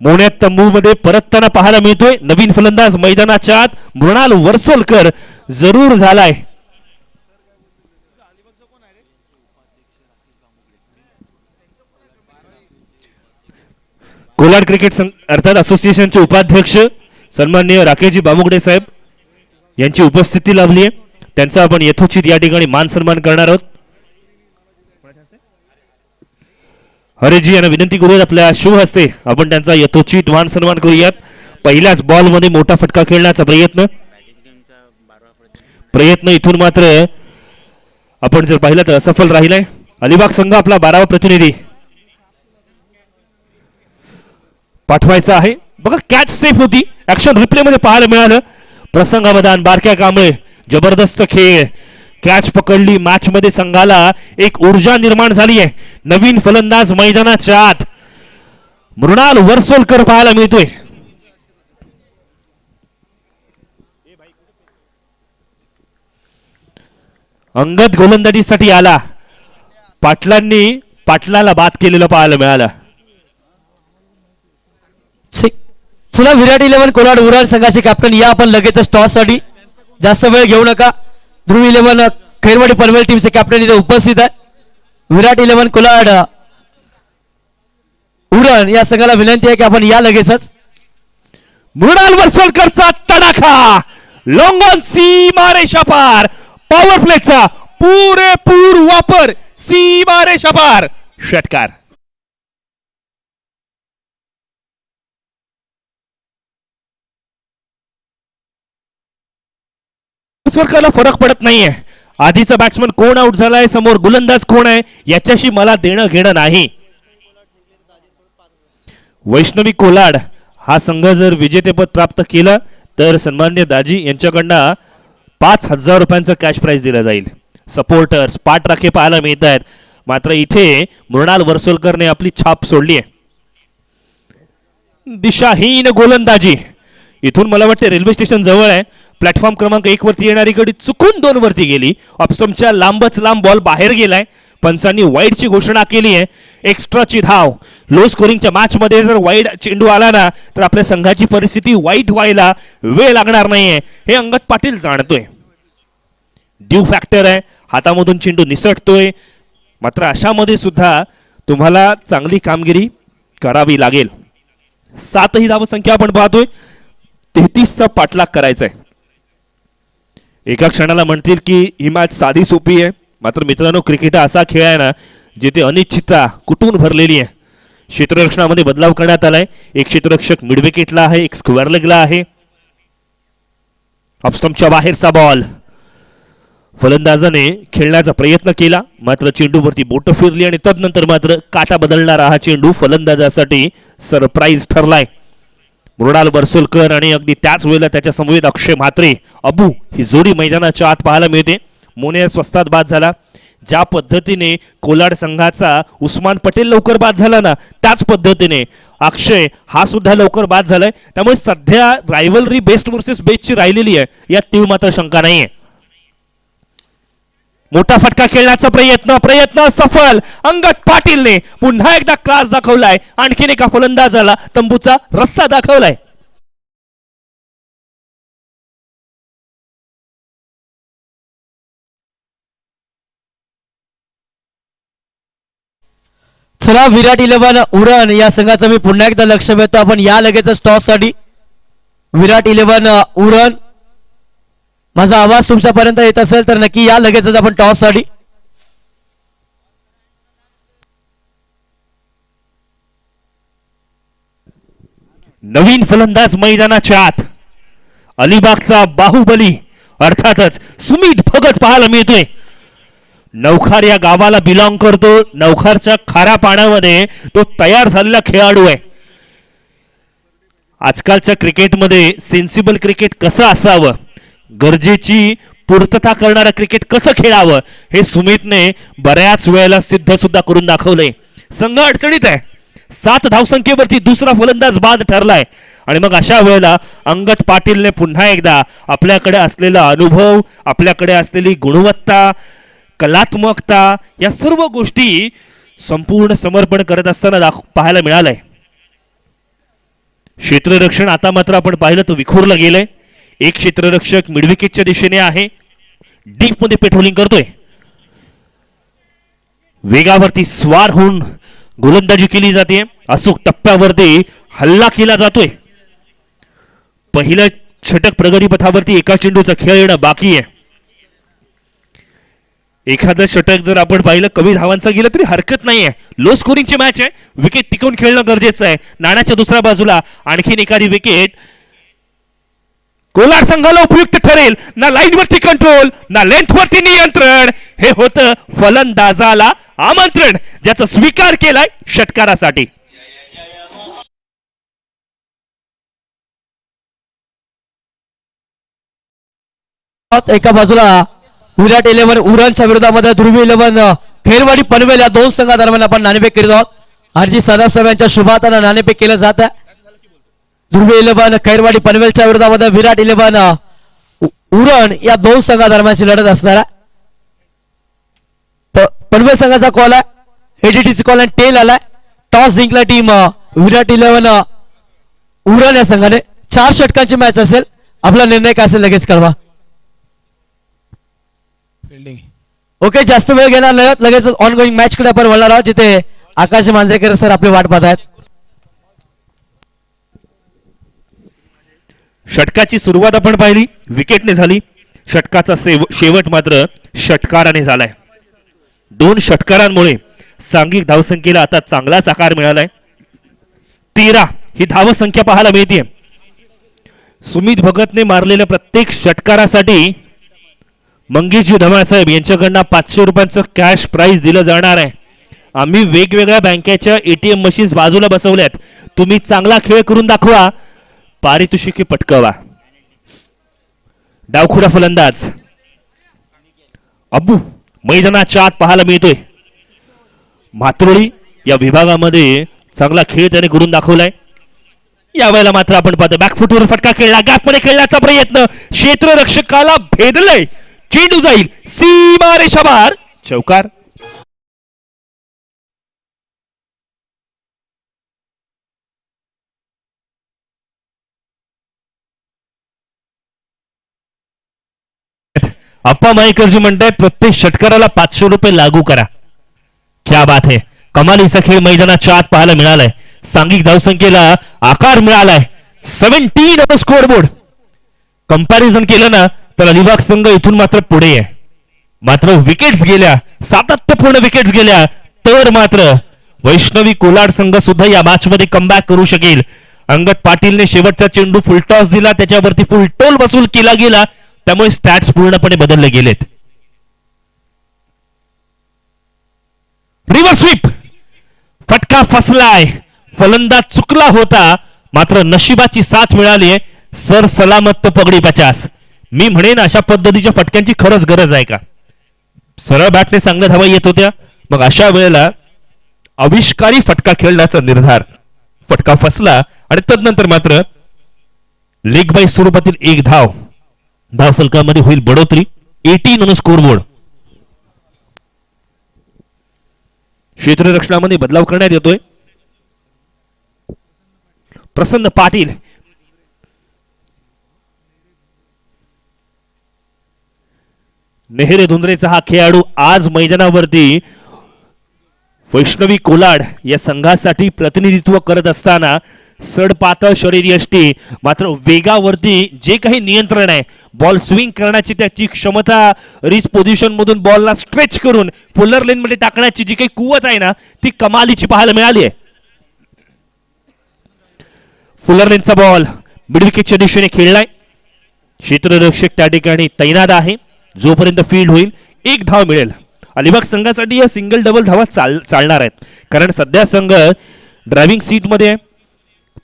मोन्यात तंबू मध्ये परतताना पाहायला मिळतोय. नवीन फलंदाज मैदानाच्या आत मृणाल वर्सोलकर जरूर झालाय. कोलाड क्रिकेट अर्थात असोसिएशनचे उपाध्यक्ष सन्माननीय राकेशजी बामुगडे साहेब यांची उपस्थिती लाभली आहे. त्यांचा आपण यथोचित या ठिकाणी मान सन्मान करणार आहोत. हरेजी यांना विनंती करूयात आपल्या शुभ हस्ते आपण त्यांचा यथोचित मान सन्मान करूयात. पहिल्याच बॉल मध्ये मोठा फटका खेळण्याचा प्रयत्न इथून मात्र आपण जर पाहिलं तर असफल राहिलाय. अलिबाग संघ आपला 12वा प्रतिनिधी पाठवायचा आहे. बघा कॅच सेफ होती. ऍक्शन रिप्ले मध्ये पाहायला मिळालं. प्रसंगावधान बारक्या कांबळे जबरदस्त खेळ. कॅच पकडली. मॅच मध्ये संघाला एक ऊर्जा निर्माण झाली आहे. नवीन फलंदाज मैदानाच्या आत मृणाल वर्सोलकर पाहायला मिळतोय. अंगद गोलंदाजीसाठी आला. पाटलाला बाद केलेलं पाहायला मिळालं. चला विराट 11 कोलाड उरण संघाचे कॅप्टन या आपण लगेचच टॉस साठी. जास्त वेळ घेऊ नका. ध्रुव 11 खैरवाडी पनवेल टीमचे कॅप्टन इथे उपस्थित आहेत. विराट 11 कोलाड उरण या संघाला विनंती आहे की आपण या लगेचच. मृणाल वर्सोलकरचा तडाखा. लॉंग ऑन सीमारेषा पार. पॉवर प्लेचा पुरेपूर वापर. सीमारेषा पार षटकार. वर्सोलकरला फरक पडत नाहीये. आधीचा बॅट्समन कोण आउट झालाय, समोर गोलंदाज कोण आहे याच्याशी मला देणं घेणं नाही. वैष्णवी कोलाड हा संघ जर विजेतेपद प्राप्त केलं तर सन्मान्य दाजी यांच्याकडनं 5,000 रुपयांचं कॅश प्राइज दिलं जाईल. सपोर्टर्स पाठराखे पाहायला मिळत आहेत. मात्र इथे मृणाल वर्सोलकरने आपली छाप सोडली आहे. दिशाहीन गोलंदाजी. इथून मला वाटते रेल्वे स्टेशन जवळ आहे. प्लॅटफॉर्म क्रमांक 1 वरती येणारी गडी चुकून 2 वरती गेली. ऑप्स्टमच्या लांबच लांब बॉल बाहेर गेलाय. पंचांनी वाईडची घोषणा केली आहे. एक्स्ट्राची धाव. लो स्कोरिंगच्या मॅच मध्ये जर वाईड चेंडू आला ना तर आपल्या संघाची परिस्थिती वाईट व्हायला वेळ लागणार नाहीये हे अंगद पाटील जाणतोय. ड्यू फॅक्टर आहे. हातामधून चेंडू निसटतोय. मात्र अशामध्ये सुद्धा तुम्हाला चांगली कामगिरी करावी लागेल. 7 धावसंख्या आपण पाहतोय. 33चा पाठलाग करायचा आहे. एका क्षणाला म्हणतील की ही मॅच साधी सोपी आहे. मात्र मित्रांनो क्रिकेट हा असा खेळ आहे ना जिथे अनिश्चितता कुठून भरलेली आहे. क्षेत्ररक्षणामध्ये बदलाव करण्यात आलाय. एक क्षेत्ररक्षक मिड विकेटला आहे, एक स्क्वेअर लेगला आहे. ऑफस्टंपच्या बाहेरचा बॉल. फलंदाजाने खेळण्याचा प्रयत्न केला मात्र चेंडूवरती बोट फिरली आणि तदनंतर मात्र काटा बदलणारा हा चेंडू फलंदाजासाठी सरप्राईज ठरलाय. मृणाल वर्सोलकर आणि अगदी त्याच वेळेला त्याच्या समवेत अक्षय म्हात्रे अबू ही जोडी मैदानाच्या आत पाहायला मिळते. मोने स्वस्तात बाद झाला. ज्या पद्धतीने कोलाड संघाचा उस्मान पटेल लवकर बाद झाला ना त्याच पद्धतीने अक्षय हा सुद्धा लवकर बाद झालाय. त्यामुळे सध्या रायव्हलरी बेस्ट वर्सेस बेस्टची राहिलेली आहे यात तीळ मात्र शंका नाहीये. मोठा फटका खेळण्याचा प्रयत्न सफल. अंगद पाटीलने पुन्हा एकदा क्लास दाखवलाय. आणखीन एका फलंदाजाला तंबूचा रस्ता दाखवलाय. चला विराट 11 उरण या संघाचं मी पुन्हा एकदा लक्ष वेधतो. आपण या लगेच टॉस साठी विराट 11 उरण. माझा आवाज तुमच्यापर्यंत येत असेल तर नक्की या लगेचच आपण टॉस साठी. नवीन फलंदाज मैदानाच्या आत. अलिबागचा बाहुबली अर्थातच सुमित भगत पाहायला मिळतोय. नवखार या गावाला बिलॉंग करतो. नवखारच्या खाऱ्या पाण्यामध्ये तो तयार झालेला खेळाडू आहे. आजकालच्या क्रिकेटमध्ये सेन्सिबल क्रिकेट कसं असावं, गरजेची पूर्तता करणारं क्रिकेट कसं खेळावं हे सुमितने बऱ्याच वेळेला सिद्ध सुद्धा करून दाखवलंय. संघ अडचणीत आहे. 7 धावसंख्येवरती दुसरा फलंदाज बाद ठरलाय. आणि मग अशा वेळेला अंगद पाटीलने पुन्हा एकदा आपल्याकडे असलेला अनुभव, आपल्याकडे असलेली गुणवत्ता, कलात्मकता या सर्व गोष्टी संपूर्ण समर्पण करत असताना पाहायला मिळालंय. क्षेत्ररक्षण आता मात्र आपण पाहिलं तर विखुरलं गेलंय. एक क्षेत्ररक्षक मिडविकेटच्या दिशेने आहे, डीप मध्ये पेट्रोलिंग करतोय. वेगावरती स्वार होऊन गोलंदाजी केली जाते. अचूक टप्प्यावरती हल्ला केला जातोय. पहिलं षटक प्रगती पथावरती एका चेंडूचा खेळ येणं बाकी आहे. एखादं षटक जर आपण पाहिलं कमी धावांचं गेलं तरी हरकत नाहीये. लो स्कोरिंगची मॅच आहे. विकेट टिकवून खेळणं गरजेचं आहे. नाण्याच्या दुसऱ्या बाजूला आणखीन एखादी विकेट कोलार संघाला उपयुक्त ठरेल. ना लाईनवरती कंट्रोल, ना लेंथवरती नियंत्रण. हे होतं फलंदाजाला आमंत्रण, ज्याचा स्वीकार केलाय षटकारासाठी. एका बाजूला विराट 11 उरणच्या विरोधामध्ये ध्रुवी 11 खेरवाडी पनवेल या दोन संघादरम्यान आपण नाणेफेक करीत आहोत. आरजी सदाफ यांच्या शुभातानं नाणेफेक केलं जात आहे. ध्रुवी 11 खैरवाडी पनवेलच्या विरोधामध्ये विराट 11 उरण या दोन संघादरम्यानची लढत असणार आहे. पनवेल संघाचा कॉल आहे, एडीटीसी कॉल आणि टेल आलाय. टॉस जिंकला टीम विराट 11 उरण या संघाने. 4 षटकांची मॅच असेल. आपला निर्णय काय असेल लगेच कळवा. ओके, जास्त वेळ घेणार नाही, लगेच ऑन गोईंग मॅच कडे आपण वळणार आहोत, जिथे आकाश मांजरेकर सर आपली वाट पाहत आहेत. षटकाची सुरुवात आपण पाहिली, विकेटने झाली. षटकाचा शेवट मात्र षटकाराने झालाय. 2 षटकारांमुळे सांघिक धावसंख्येला आता चांगलाच आकार मिळालाय. 13 ही धावसंख्या पाहायला मिळते. सुमित भगतने मारलेल्या प्रत्येक षटकारासाठी मंगेशजी धमाळ साहेब यांच्याकडनं 500 रुपयांचं कॅश प्राइज दिलं जाणार आहे. आम्ही वेगवेगळ्या बँकेच्या एटीएम मशीन्स बाजूला बसवल्यात. तुम्ही चांगला खेळ करून दाखवा, पारितोषिके पटकावा. डावखुरा फलंदाज अब्बू मैदानाच्या आत पाहायला मिळतोय. मात्रोळी या विभागामध्ये चांगला खेळ त्याने करून दाखवलाय. यावेळेला मात्र आपण पाहतो बॅकफुटवर फटका खेळला, गॅपमध्ये खेळण्याचा प्रयत्न, क्षेत्ररक्षकाला भेदलंय. चेंडू जाईल सीमा रेषा बाहेर, चौकार. अप्पा माईकरजी म्हणतायत प्रत्येक षटकाराला 500 रुपये लागू करा. क्या बात है, कमालीचा खेळ मैदानाच्या आत पाहायला मिळालाय. सांघिक धावसंख्येला आकार मिळालाय. 17 ऑन स्कोर बोर्ड. कंपॅरिझन केलं ना तर अलिबाग संघ इथून मात्र पुढे आहे. मात्र विकेट्स गेल्या, सातत्यपूर्ण विकेट्स गेल्या तर मात्र वैष्णवी कोलाड संघ सुद्धा या मॅच मध्ये कमबॅक करू शकेल. अंगद पाटीलने शेवटचा चेंडू फुलटॉस दिला, त्याच्यावरती फुलटोल वसूल केला गेला, त्यामुळे स्टॅट्स पूर्णपणे बदलले गेलेत. रिव्हर्स स्वीप, फटका फसलाय. फलंदाज चुकला होता, मात्र नशिबाची साथ मिळाली आहे. सर सलामत तो पगडी 50. मी म्हणेन अशा पद्धतीच्या फटक्यांची खरंच गरज आहे का? सरळ बॅटने चांगल्या धावा येत होत्या, मग अशा वेळेला आविष्कारी फटका खेळण्याचा निर्धार. फटका फसला आणि तदनंतर मात्र लेग बाय स्वरूपातील एक धाव, धाव फलकामध्ये होईल बढोतरी. 18 ऑन स्कोर बोर्ड. क्षेत्ररक्षणामध्ये बदलाव करण्यात येतोय. प्रसन्न पाटील नेहरे धुंद्रेचा हा खेळाडू आज मैदानावरती वैष्णवी कोलाड या संघासाठी प्रतिनिधित्व करत असताना सडपातळ शरीर यष्टी मात्र वेगावरती जे काही नियंत्रण आहे, बॉल स्विंग करण्याची त्याची क्षमता, रिच पोझिशन मधून बॉलला स्ट्रेच करून पुलर लेन मध्ये टाकण्याची जी काही कुवत आहे ना, ती कमालीची पाहायला मिळाली आहे. फुलर लेनचा बॉल मिडविकेटच्या दिशेने खेळलाय. क्षेत्ररक्षक त्या ठिकाणी तैनात आहे. जोपर्यंत फील्ड होईल 1 धाव मिळेल. अलिबाग संघासाठी या सिंगल डबल धावा चालणार आहेत, कारण सध्या संघ ड्रायव्हिंग सीट मध्ये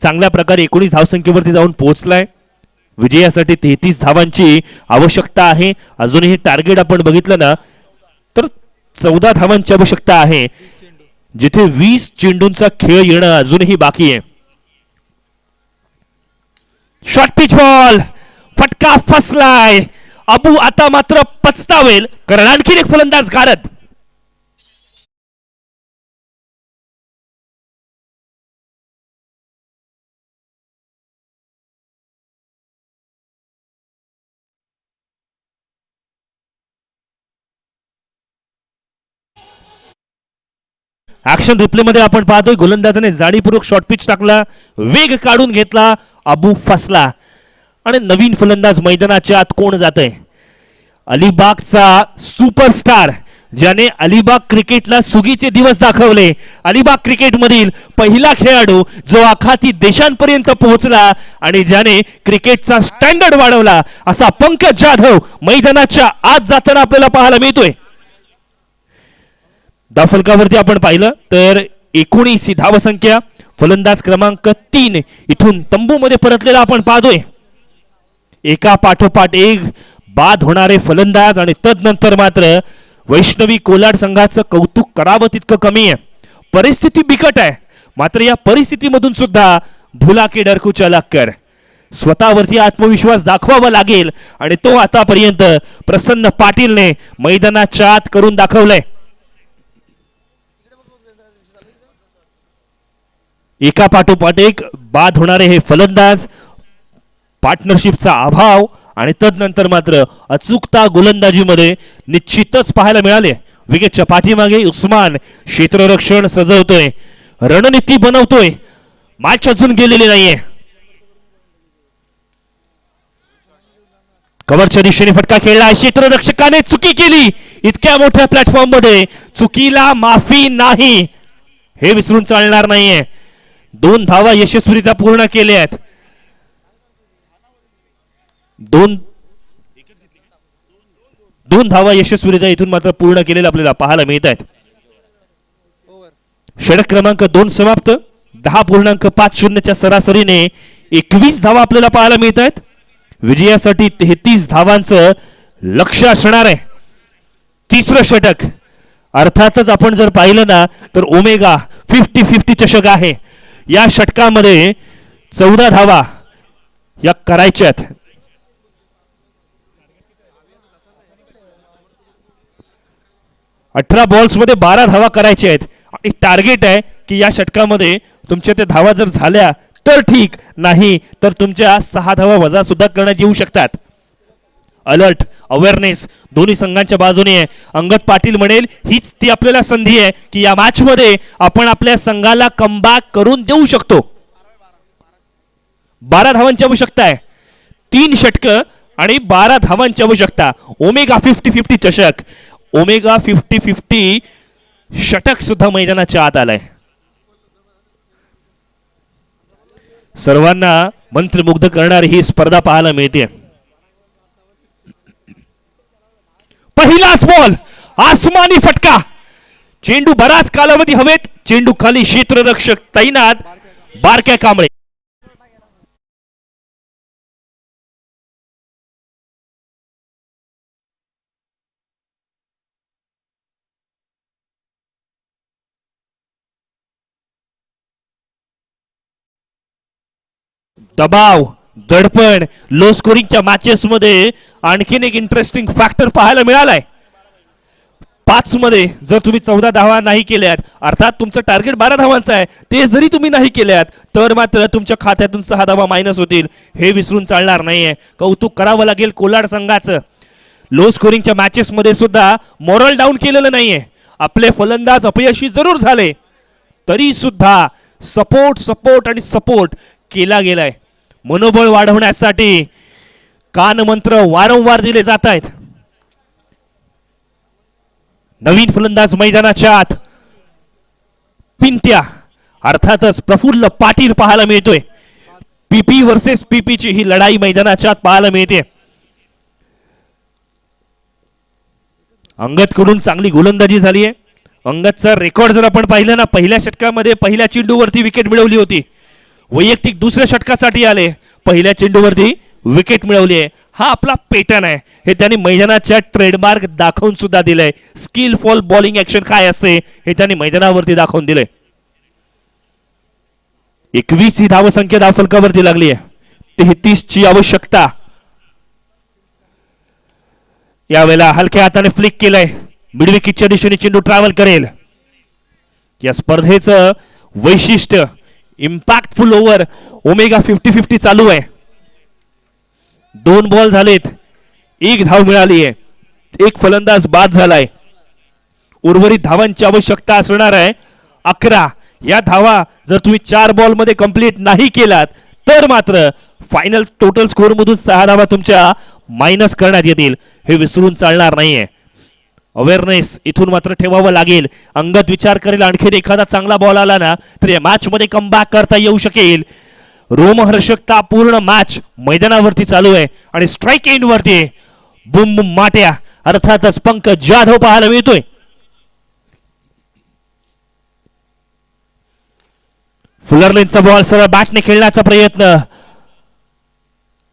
चांगल्या प्रकारे 19 धावसंख्येवरती जाऊन पोहोचलाय. विजयासाठी 33 धावांची आवश्यकता आहे. अजूनही टार्गेट आपण बघितलं ना तर 14 धावांची आवश्यकता आहे, जिथे 20 चेंडूंचा खेळ येणं अजूनही बाकी आहे. शॉर्ट पिच बॉल, फटका फसलाय. अबू आता मात्र पचतावेल, कारण आणखीन एक फलंदाज गारद. ऍक्शन रिप्ले मध्ये आपण पाहतोय गोलंदाजाने जाणीवपूर्वक शॉर्ट पिच टाकला, वेग काढून घेतला, अबू फसला आणि नवीन फलंदाज मैदानाच्या आत कोण जातंय? अलिबागचा सुपरस्टार, ज्याने अलिबाग क्रिकेटला सुगीचे दिवस दाखवले, अलिबाग क्रिकेट मधील पहिला खेळाडू जो आखाती देशांपर्यंत पोहोचला आणि ज्याने क्रिकेटचा स्टँडर्ड वाढवला, असा पंकज जाधव मैदानाच्या आत जाताना आपल्याला पाहायला मिळतोय. धावफलकावरती आपण पाहिलं तर 19 ही धावसंख्या. फलंदाज क्रमांक 3 इथून तंबूमध्ये परतलेला आपण पाहतोय. एका पाठोपाठ एक बाद होणारे फलंदाज आणि तदनंतर मात्र वैष्णवी कोलाड संघाचं कौतुक करावं तितकं कमी आहे. परिस्थिती बिकट आहे, मात्र या परिस्थितीमधून सुद्धा भुला के डर को चलाक कर, स्वतःवरती आत्मविश्वास दाखवावा लागेल आणि तो आतापर्यंत प्रसन्न पाटीलने मैदानाच्या आत करून दाखवलंय. एका पाठोपाठ एक बाद होणारे हे फलंदाज, पार्टनरशिपचा अभाव आणि तदनंतर मात्र अचूकता गोलंदाजीमध्ये निश्चितच पाहायला मिळाले. विकेटच्या पाठीमागे उस्मान क्षेत्ररक्षण सजवतोय, रणनीती बनवतोय. मॅच अजून गेलेली नाहीये. कव्हरच्या दिशेने फटका खेळला, क्षेत्ररक्षकाने चुकी केली. इतक्या मोठ्या प्लॅटफॉर्म मध्ये चुकीला माफी नाही, हे विसरून चालणार नाहीये. 2 धावा यशस्वीरित्या पूर्ण केल्या आहेत. 2 धावा यशस्वीरित्या इथून मात्र पूर्ण केलेल्या आपल्याला पाहायला मिळत आहेत. षटक क्रमांक 2 समाप्त. 10.50 सरासरीने 21 धावा आपल्याला पाहायला मिळत आहेत. विजयासाठी 33 धावांचं लक्ष असणार आहे. तिसरं षटक अर्थातच आपण जर पाहिलं ना तर ओमेगा 50-50 चषक आहे. या षटकामध्ये 14 धावा या करायच्यात. अठरा बॉल्स मध्ये 12 धावा करायच्या आहेत आणि टार्गेट आहे की या षटकामध्ये तुमच्या त्या धावा जर झाल्या तर ठीक, नाही तर तुमच्या 6 धावा वजा सुद्धा करण्यात येऊ शकतात. अलर्ट, अवेअरनेस दोन्ही संघांच्या बाजूने आहे. अंगद पाटील म्हणेल हीच ती आपल्याला संधी आहे की या मॅच मध्ये आपण आपल्या संघाला कमबॅक करून देऊ शकतो. 12 धावांची आवश्यकता आहे. 3 षटक आणि 12 धावांची आवश्यकता. ओमेगा 50-50 चषक, ओमेगा 50-50 षटक सुद्धा मैदानाच्या आत आलाय. सर्वांना मंत्रमुग्ध करणारी ही स्पर्धा पाहायला मिळते. पहिलाच बॉल, आसमानी फटका, चेंडू बराच कालावधी हवेत, चेंडू खाली, क्षेत्ररक्षक तैनात, बारक्या कांबळे. दबाव, दडपण, लो स्कोरिंगच्या मॅचेस मध्ये आणखीन एक इंटरेस्टिंग फॅक्टर पाहायला मिळालाय. 5 मध्ये जर तुम्ही 14 धावा नाही केल्यात, अर्थात तुमचं टार्गेट 12 धावांचं आहे, ते जरी तुम्ही नाही केल्यात तर मात्र तुमच्या खात्यातून 6 धावा मायनस होतील. हे विसरून चालणार नाहीये. कौतुक करावं लागेल कोलाड संघाचं. लो स्कोरिंगच्या मॅचेस मध्ये सुद्धा मॉरल डाऊन केलेलं नाहीये. आपले फलंदाज अपयशी जरूर झाले तरी सुद्धा सपोर्ट आणि सपोर्ट केला गेलाय. मनोबळ वाढवण्यासाठी कानमंत्र वारंवार दिले जात आहेत. नवीन फलंदाज मैदानाच्या आत पिंट्या अर्थातच प्रफुल्ल पाटील पाहायला मिळतोय. पीपी वर्सेस पीपी ची ही लढाई मैदानाच्या आत पाहायला मिळते. अंगद कडून चांगली गोलंदाजी झाली आहे. अंगदचा रेकॉर्ड जर आपण पाहिलं ना, पहिल्या षटकामध्ये पहिल्या चेंडूवरती विकेट मिळवली होती. वैयक्तिक दुसऱ्या षटकासाठी आले, पहिल्या चेंडूवरती विकेट मिळवली आहे. हा आपला पॅटर्न आहे. हे त्यांनी मैदानाच्या ट्रेडमार्क दाखवून सुद्धा दिलंय. स्किलफुल बॉलिंग ऍक्शन काय असते हे त्यांनी मैदानावरती दाखवून दिलंय. 21 ही धावसंख्या धावफलकावरती लागली आहे. 33 ची आवश्यकता. यावेळेला हलक्या हाताने फ्लिक केलंय. मिडविकेटच्या दिशेने चेंडू ट्रॅव्हल करेल. या स्पर्धेचं वैशिष्ट्य इम्पॅक्टफुल ओव्हर ओमेगा 50-50 चालू आहे. 2 बॉल झालेत, 1 धाव मिळाली आहे, 1 फलंदाज बाद झालाय. उर्वरित धावांची आवश्यकता असणार आहे 11. या धावा जर तुम्ही 4 बॉल मध्ये कंप्लीट नाही केलात तर मात्र फायनल टोटल स्कोर मधून 6 धावा तुमच्या मायनस करण्यात येतील. हे विसरून चालणार नाहीये. अवेअरनेस इथून मात्र ठेवावं लागेल. अंगद विचार करेल आणखी एखादा चांगला बॉल आला ना तर या मॅच मध्ये कमबॅक करता येऊ शकेल. रोमहर्षकता पूर्ण मॅच मैदानावरती चालू आहे आणि स्ट्राईक एंड वरती बुम बुम माट्या अर्थातच पंकज जाधव पाहायला मिळतोय. फुलरलेनचा बॉल सरळ बॅटने खेळण्याचा प्रयत्न.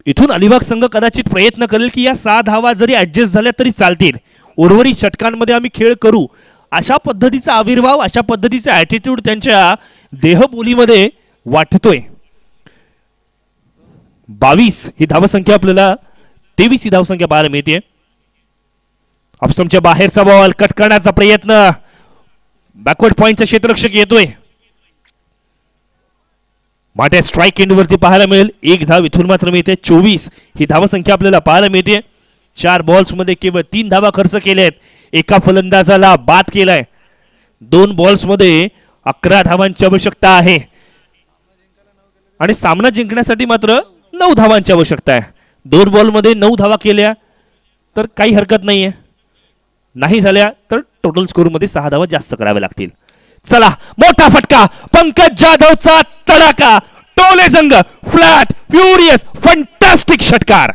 इथून अलिबाग संघ कदाचित प्रयत्न करेल की या 6 धावा जरी ऍडजस्ट झाल्या तरी चालतील, उर्वरित षटकांमध्ये आम्ही खेळ करू, अशा पद्धतीचा आविर्भाव, अशा पद्धतीचा ऍटिट्यूड त्यांच्या देहबोलीमध्ये वाटतोय. 22 ही धावसंख्या आपल्याला 23 ही धावसंख्या पाहायला मिळते. ऑप्शनच्या बाहेरचा बॉल कट करण्याचा प्रयत्न. बॅकवर्ड पॉइंटचा क्षेत्ररक्षक येतोय. माटे स्ट्राईक एंड वरती पाहायला मिळेल. 1 धाव इथून मात्र मिळते. 24 ही धावसंख्या आपल्याला पाहायला मिळते. 4 बॉल्स मध्ये केवळ 3 धावा खर्च केल्यात. एका फलंदाजाला बाद केलाय. 2 बॉल्स मध्ये 11 धावांची आवश्यकता आहे आणि सामना जिंकण्यासाठी मात्र 9 धावांची आवश्यकता आहे. 2 बॉल मध्ये 9 धावा केल्या तर काही हरकत नाहीये. नाही झाल्या तर टोटल स्कोर मध्ये 6 धावा जास्त कराव्या लागतील. चला, मोठा फटका. पंकज जाधवचा तडाखा. टोले संघ फ्लॅट फ्युरियस फंटास्टिक षटकार.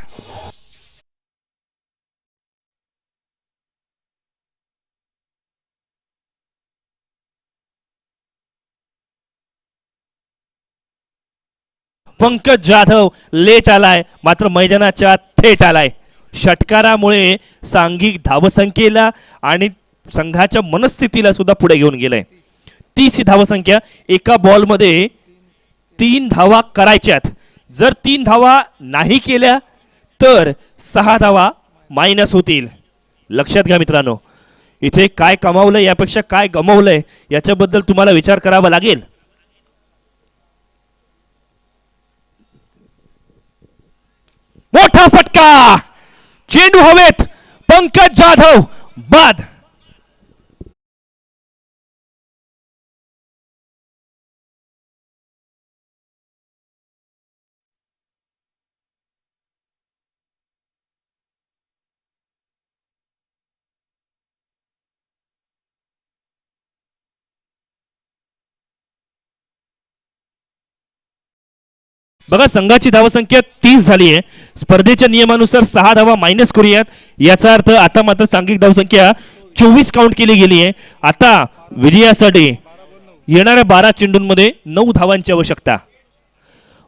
पंकज जाधव लेट आलाय मात्र मैदानाच्या थेट आलाय. षटकारामुळे सांघिक धावसंख्येला आणि संघाच्या मनस्थितीला सुद्धा पुढे घेऊन गेलाय. 30 ही धावसंख्या. एका बॉल मध्ये 3 धावा करायच्यात. जर 3 धावा नाही केल्या तर 6 धावा मायनस होतील. लक्षात घ्या मित्रांनो, इथे काय कमावलंय यापेक्षा काय गमावलंय याच्याबद्दल तुम्हाला विचार करावा लागेल. मोठा फटका. चेंडू हवेत. पंकज जाधव बाद. बघा, संघाची धावसंख्या 30 झाली आहे. स्पर्धेच्या नियमानुसार 6 धावा मायनस करूयात. याचा अर्थ आता मात्र सांघिक धावसंख्या 24 काउंट केली गेली आहे. आता विजयासाठी येणाऱ्या 12 चेंडूंमध्ये 9 धावांची आवश्यकता.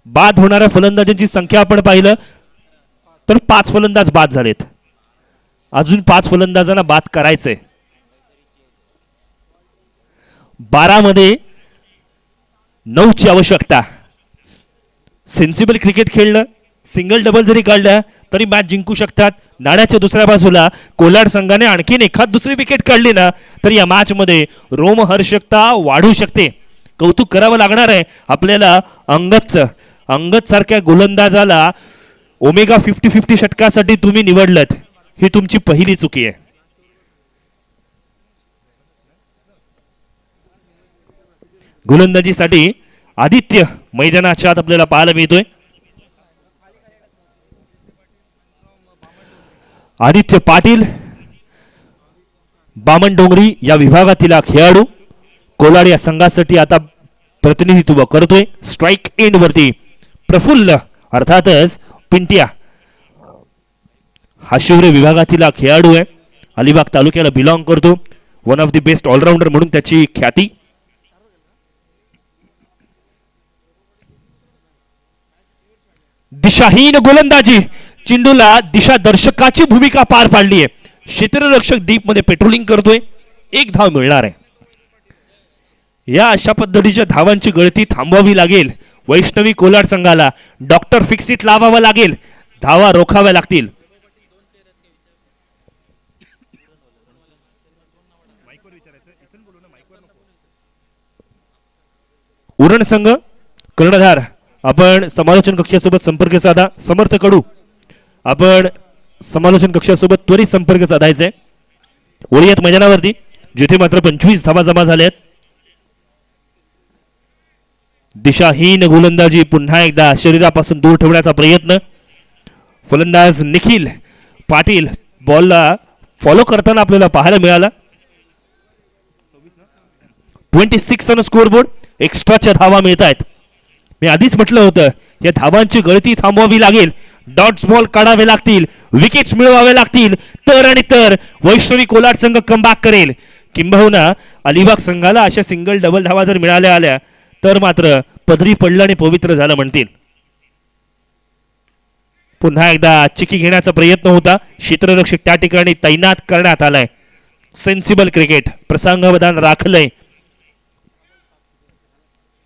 बाद होणाऱ्या फलंदाजांची संख्या आपण पाहिलं तर 5 फलंदाज बाद झालेत. अजून 5 फलंदाजांना बाद करायचंय. 12 मध्ये 9 ची आवश्यकता. सेन्सिबल क्रिकेट खेळलं, सिंगल डबल जरी काढलं तरी मॅच जिंकू शकतात. नाण्याच्या दुसऱ्या बाजूला कोलाड संघाने आणखीन एखाद दुसरी विकेट काढली ना तर या मॅच मध्ये रोमहर्षकता वाढू शकते. कौतुक करावं लागणार आहे आपल्याला अंगद सारख्या गोलंदाजाला ओमेगा 50-50 षटकासाठी तुम्ही निवडलत, ही तुमची पहिली चुकी आहे. गोलंदाजीसाठी आदित्य मैदानाच्या आत आपल्याला पाहायला मिळतोय. आदित्य पाटील बामण डोंगरी या विभागातील खेळाडू कोलाड या संघासाठी आता प्रतिनिधित्व करतोय. स्ट्राइक एंड वरती प्रफुल्ल अर्थातच पिंटिया हा शिवरे विभागातील खेळाडू आहे. अलिबाग तालुक्याला बिलॉंग करतो. One of the best allrounder म्हणून त्याची ख्याती. दिशाहीन गोलंदाजी, चेंडूला दिशा दर्शकाची भूमिका पार पाडली आहे. क्षेत्ररक्षक डीप मध्ये पेट्रोलिंग करतोय. एक धाव मिळणार आहे. या अशा पद्धतीच्या धावांची गळती थांबवावी लागेल वैष्णवी कोलाड संघाला. डॉक्टर फिक्सिट लावावं लागेल. धावा रोखाव्या लागतील. उरण संघ कर्णधार आपण समालोचन कक्षासोबत संपर्क साधा. समर्थ कडू आपण समालोचन कक्षासोबत त्वरित संपर्क साधायचा आहे. ओळीयात मैदानावरती जिथे मात्र 25 धावा जमा झाल्यात. दिशाहीन गोलंदाजी पुन्हा एकदा शरीरापासून दूर ठेवण्याचा प्रयत्न. फलंदाज निखिल पाटील बॉलला फॉलो करताना आपल्याला पाहायला मिळाला. 26 ऑन स्कोरबोर्ड. एक्स्ट्राच्या धावा मिळत आहेत. मी आधीच म्हटलं होतं या धावांची गळती थांबवावी लागेल. डॉट्स बॉल काढावे लागतील. विकेट्स मिळवावे लागतील. तर आणि तर वैष्णवी कोलाड संघ कमबॅक करेल. किंबहुना अलिबाग संघाला अशा सिंगल डबल धावा जर मिळाल्या आल्या तर मात्र पदरी पडलं आणि पवित्र झालं म्हणतील. पुन्हा एकदा चिकी घेण्याचा प्रयत्न होता. क्षेत्ररक्षक त्या ठिकाणी तैनात करण्यात आलाय. सेन्सिबल क्रिकेट प्रसंगावधान राखलंय.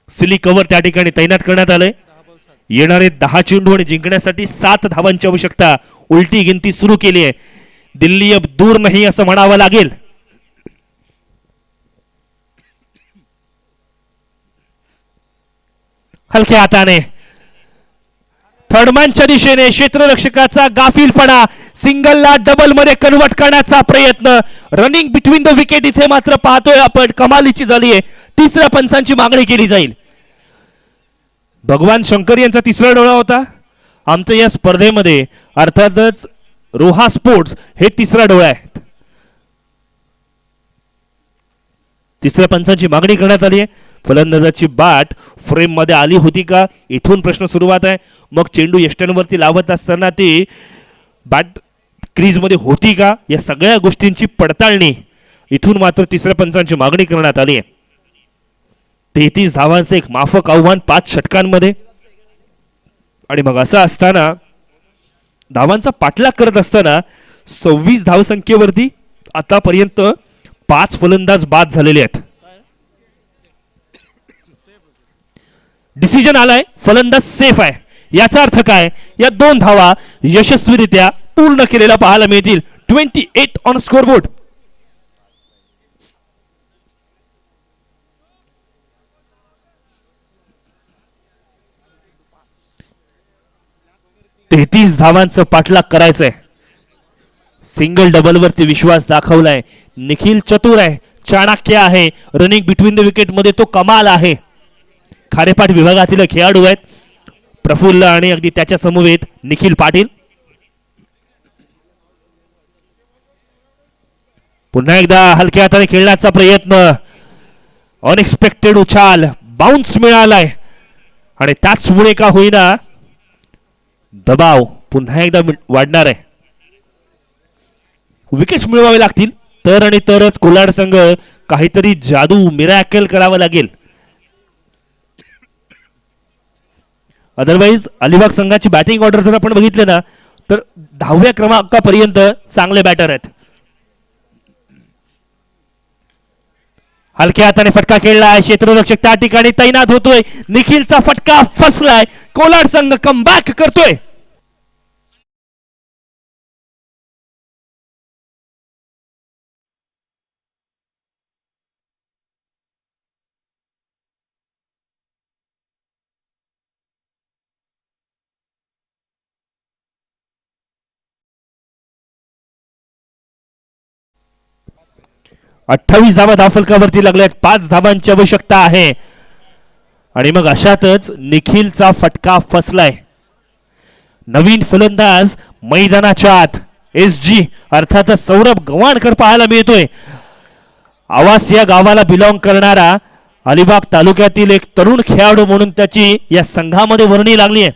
सिली कव्हर त्या ठिकाणी तैनात करण्यात आलंय. येणारे 10 चेंडू आणि जिंकण्यासाठी 7 धावांची आवश्यकता. उलटी गिनती सुरू केली आहे. दिल्ली अब दूर नाही असं म्हणावं लागेल. हलक्या हाताने थर्डमॅनच्या दिशेने क्षेत्ररक्षकाचा गाफीलपणा. सिंगलला डबल मध्ये कन्वर्ट करण्याचा प्रयत्न. रनिंग बिटवीन द विकेट इथे मात्र पाहतोय आपण कमालीची झाली आहे. तिसऱ्या पंचांची मागणी केली जाईल. भगवान शंकर यांचा तिसरा डोळा होता आमच्या या स्पर्धेमध्ये. अर्थातच रोहा स्पोर्ट्स हे तिसरा डोळा आहे. तिसऱ्या पंचांची मागणी करण्यात आली आहे. फलंदाजाची बॅट फ्रेम मध्ये आली होती का इथून प्रश्न सुरुवात आहे. मग चेंडू यष्ट्यांवरती लावत असताना ती बॅट क्रीज मध्ये होती का या सगळ्या गोष्टींची पडताळणी इथून मात्र तिसऱ्या पंचांची मागणी करण्यात आली आहे. 33 धावांचं एक माफक आव्हान 5 षटकांमध्ये. आणि मग असं असताना धावांचा पाठलाग करत असताना 26 धावसंख्येवरती आतापर्यंत 5 फलंदाज बाद झालेले आहेत. डिसिजन आलाय. फलंदाज सेफ आहे. याचा अर्थ काय? या 2 धावा यशस्वीरित्या पूर्ण केलेल्या पाहायला मिळतील. 28 ऑन स्कोरबोर्ड. तेहतीस धावांचं पाठलाग करायचंय. सिंगल डबल वरती विश्वास दाखवलाय. निखिल चतुर आहे. चाणक्य आहे. रनिंग बिटवीन द विकेट मध्ये तो कमाल आहे. खारेपाट विभागातील खेळाडू आहेत प्रफुल्ल आणि अगदी त्याच्या समवेत निखिल पाटील. पुन्हा एकदा हलक्या हाताने खेळण्याचा प्रयत्न. अनएक्सपेक्टेड उछाल. बाउन्स मिळालाय आणि त्याचमुळे का होईना दबाव पुन्हा एकदा वाढणार आहे. विकेट्स मिळवावे लागतील तर आणि तरच कोलाड संघ काहीतरी जादू मिरॅकल करावं लागेल. अदरवाईज अलिबाग संघाची बॅटिंग ऑर्डर जर आपण बघितले ना तर 10व्या क्रमांकापर्यंत चांगले बॅटर आहेत. हलक्या हाताने फटका खेळलाय. क्षेत्ररक्षक त्या ठिकाणी तैनात होतोय. निखिलचा फटका फसलाय. कोलाड संघ कमबॅक करतोय. 28 धावा धावफलकावरती लागल्यात. 5 धावांची आवश्यकता आहे. आणि मग अशातच निखिलचा फटका फसलाय. नवीन फलंदाज मैदानाच्या आत SG अर्थातच सौरभ गव्हाणकर पाहायला मिळतोय. आवास या गावाला बिलॉंग करणारा अलिबाग तालुक्यातील एक तरुण खेळाडू म्हणून त्याची या संघामध्ये वर्णी लागली आहे.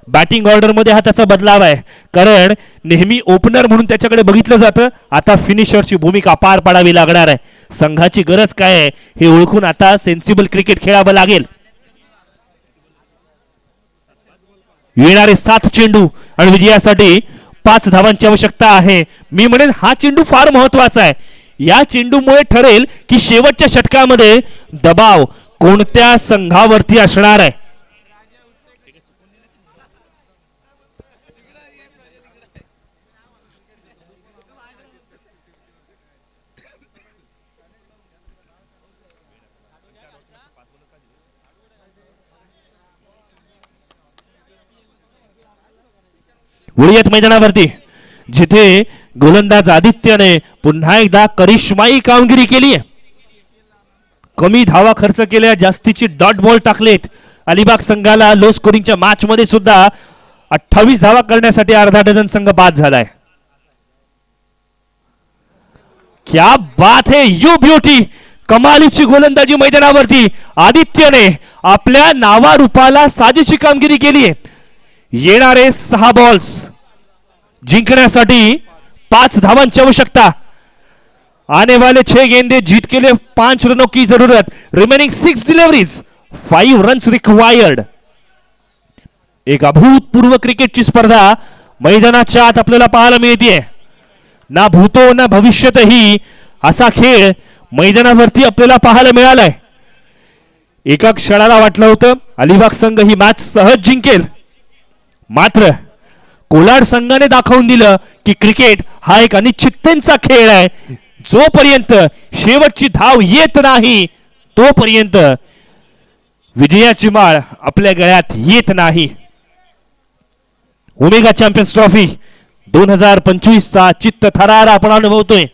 बॅटिंग ऑर्डर मध्ये हा त्याचा बदलाव आहे, कारण नेहमी ओपनर म्हणून त्याच्याकडे बघितलं जातं. आता फिनिशरची भूमिका पार पाडावी लागणार आहे. संघाची गरज काय आहे हे ओळखून आता सेन्सिबल क्रिकेट खेळावं लागेल. येणारे 7 चेंडू आणि विजयासाठी 5 धावांची आवश्यकता आहे. मी म्हणेन हा चेंडू फार महत्वाचा आहे. या चेंडूमुळे ठरेल की शेवटच्या षटकामध्ये दबाव कोणत्या संघावरती असणार आहे. वळूयात मैदानावरती, जिथे गोलंदाज आदित्यने पुन्हा एकदा करिश्माई कामगिरी केली आहे. कमी धावा खर्च केल्या, जास्तीची डॉट बॉल टाकलेत. अलिबाग संघाला लो स्कोरिंगच्या मॅच मध्ये सुद्धा 28 धावा करण्यासाठी अर्धा डझन संघ बाद झालाय. क्या बात है, यू ब्युटी. कमालीची गोलंदाजी मैदानावरती आदित्यने आपल्या नावारूपाला साजेशी कामगिरी केली आहे. येणारे 6 बॉल्स जिंकण्यासाठी 5 धावांची आवश्यकता. आने वाले 6 गेंदे जीत के लिए 5 रनों की जरूरत. Remaining 6 deliveries, 5 runs required. एक अभूतपूर्व क्रिकेटची स्पर्धा मैदानाच्या आत आपल्याला पाहायला मिळते. ना भूतो ना भविष्यातही असा खेळ मैदानावरती आपल्याला पाहायला मिळालाय. एका क्षणाला वाटलं होतं अलिबाग संघ ही मॅच सहज जिंकेल, मात्र कोलाड संघाने दाखवून दिलं की क्रिकेट हा एक अनिश्चिततेचा खेळ आहे. जोपर्यंत शेवटची धाव येत नाही तोपर्यंत विजयाची माळ आपल्या गळ्यात येत नाही. ओमेगा चॅम्पियन्स ट्रॉफी 2025 चा चित्त थरार आपण अनुभवतोय.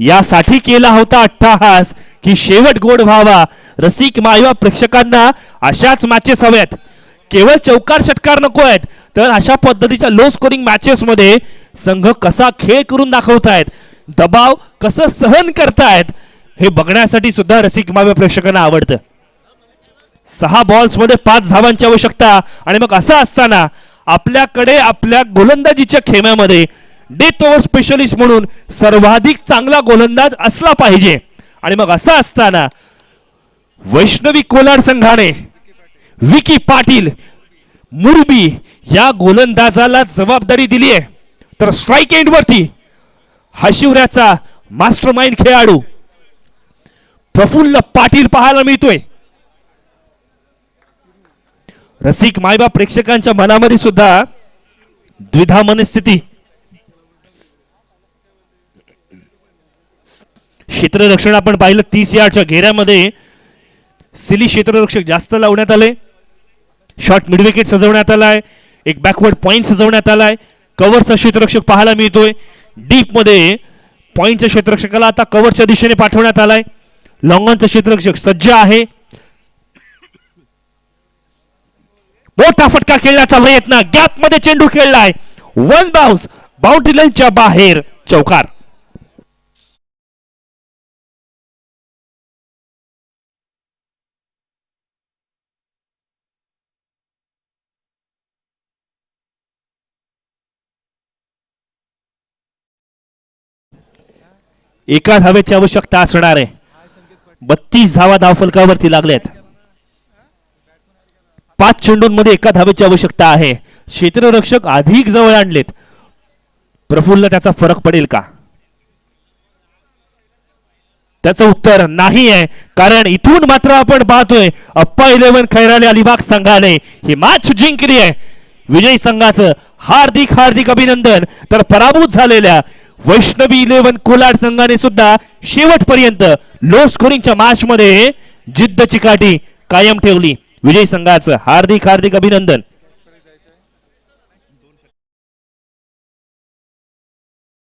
यासाठी केला होता अट्टहास की शेवट गोड व्हावा. रसिक मायवा प्रेक्षकांना अशाच मॅचेस हव्यात. केवळ चौकार षटकार नको आहेत, तर अशा पद्धतीच्या लो स्कोरिंग मॅचेस मध्ये संघ कसा खेळ करून दाखवतायत, दबाव कसं सहन करतायत हे बघण्यासाठी सुद्धा रसिक मायवा प्रेक्षकांना आवडतं. 6 बॉल्स मध्ये 5 धावांची आवश्यकता. आणि मग असं असताना आपल्याकडे आपल्या गोलंदाजीच्या खेम्यामध्ये डेथ ओव्हर स्पेशलिस्ट म्हणून सर्वाधिक चांगला गोलंदाज असला पाहिजे. आणि मग असं असताना वैष्णवी कोलाड संघाने विकी पाटील मुरबी या गोलंदाजाला जबाबदारी दिली आहे. तर स्ट्राईक एंड वरती हशिवऱ्याचा मास्टरमाइंड खेळाडू प्रफुल्ल पाटील पाहायला मिळतोय. रसिक मायबा प्रेक्षकांच्या मनामध्ये सुद्धा द्विधा मनस्थिती. क्षेत्ररक्षण आपण पाहिलं 30 यार्डच्या घेऱ्यामध्ये सिली क्षेत्ररक्षक जास्त लावण्यात आले. शॉर्ट मिड विकेट सजवण्यात आलाय. एक बॅकवर्ड पॉइंट सजवण्यात आलाय. कव्हरचा क्षेत्ररक्षक पाहायला मिळतोय. डीप मध्ये पॉइंटच्या क्षेत्ररक्षकाला आता कव्हरच्या दिशेने पाठवण्यात आलाय. लॉंग ऑनचा क्षेत्ररक्षक सज्ज आहे. मोठा फटका खेळण्याचा प्रयत्न, गॅप मध्ये चेंडू खेळलाय. 1 बाउन्स, बाउंड्री लाईनच्या बाहेर, चौकार. एका धावेची आवश्यकता असणार आहे. 32 धावा धावफलकावरती लागल्यात. 5 चेंडूंमध्ये एका धावेची आवश्यकता आहे. क्षेत्ररक्षक अधिक जवळ आणलेत. प्रफुल्ल त्याचा फरक पडेल का? त्याचं उत्तर नाही आहे, कारण इथून मात्र आपण पाहतोय अप्पा 11 खैराने अलिबाग संघाने ही मॅच जिंकली आहे. विजयी संघाचं हार्दिक हार्दिक अभिनंदन. तर पराभूत झालेल्या वैष्णवी 11 कोलाड संघाने सुद्धा शेवटपर्यंत लो स्कोरिंगच्या मॅच मध्ये जिद्द चिकाटी कायम ठेवली. विजयी संघाचं हार्दिक हार्दिक अभिनंदन.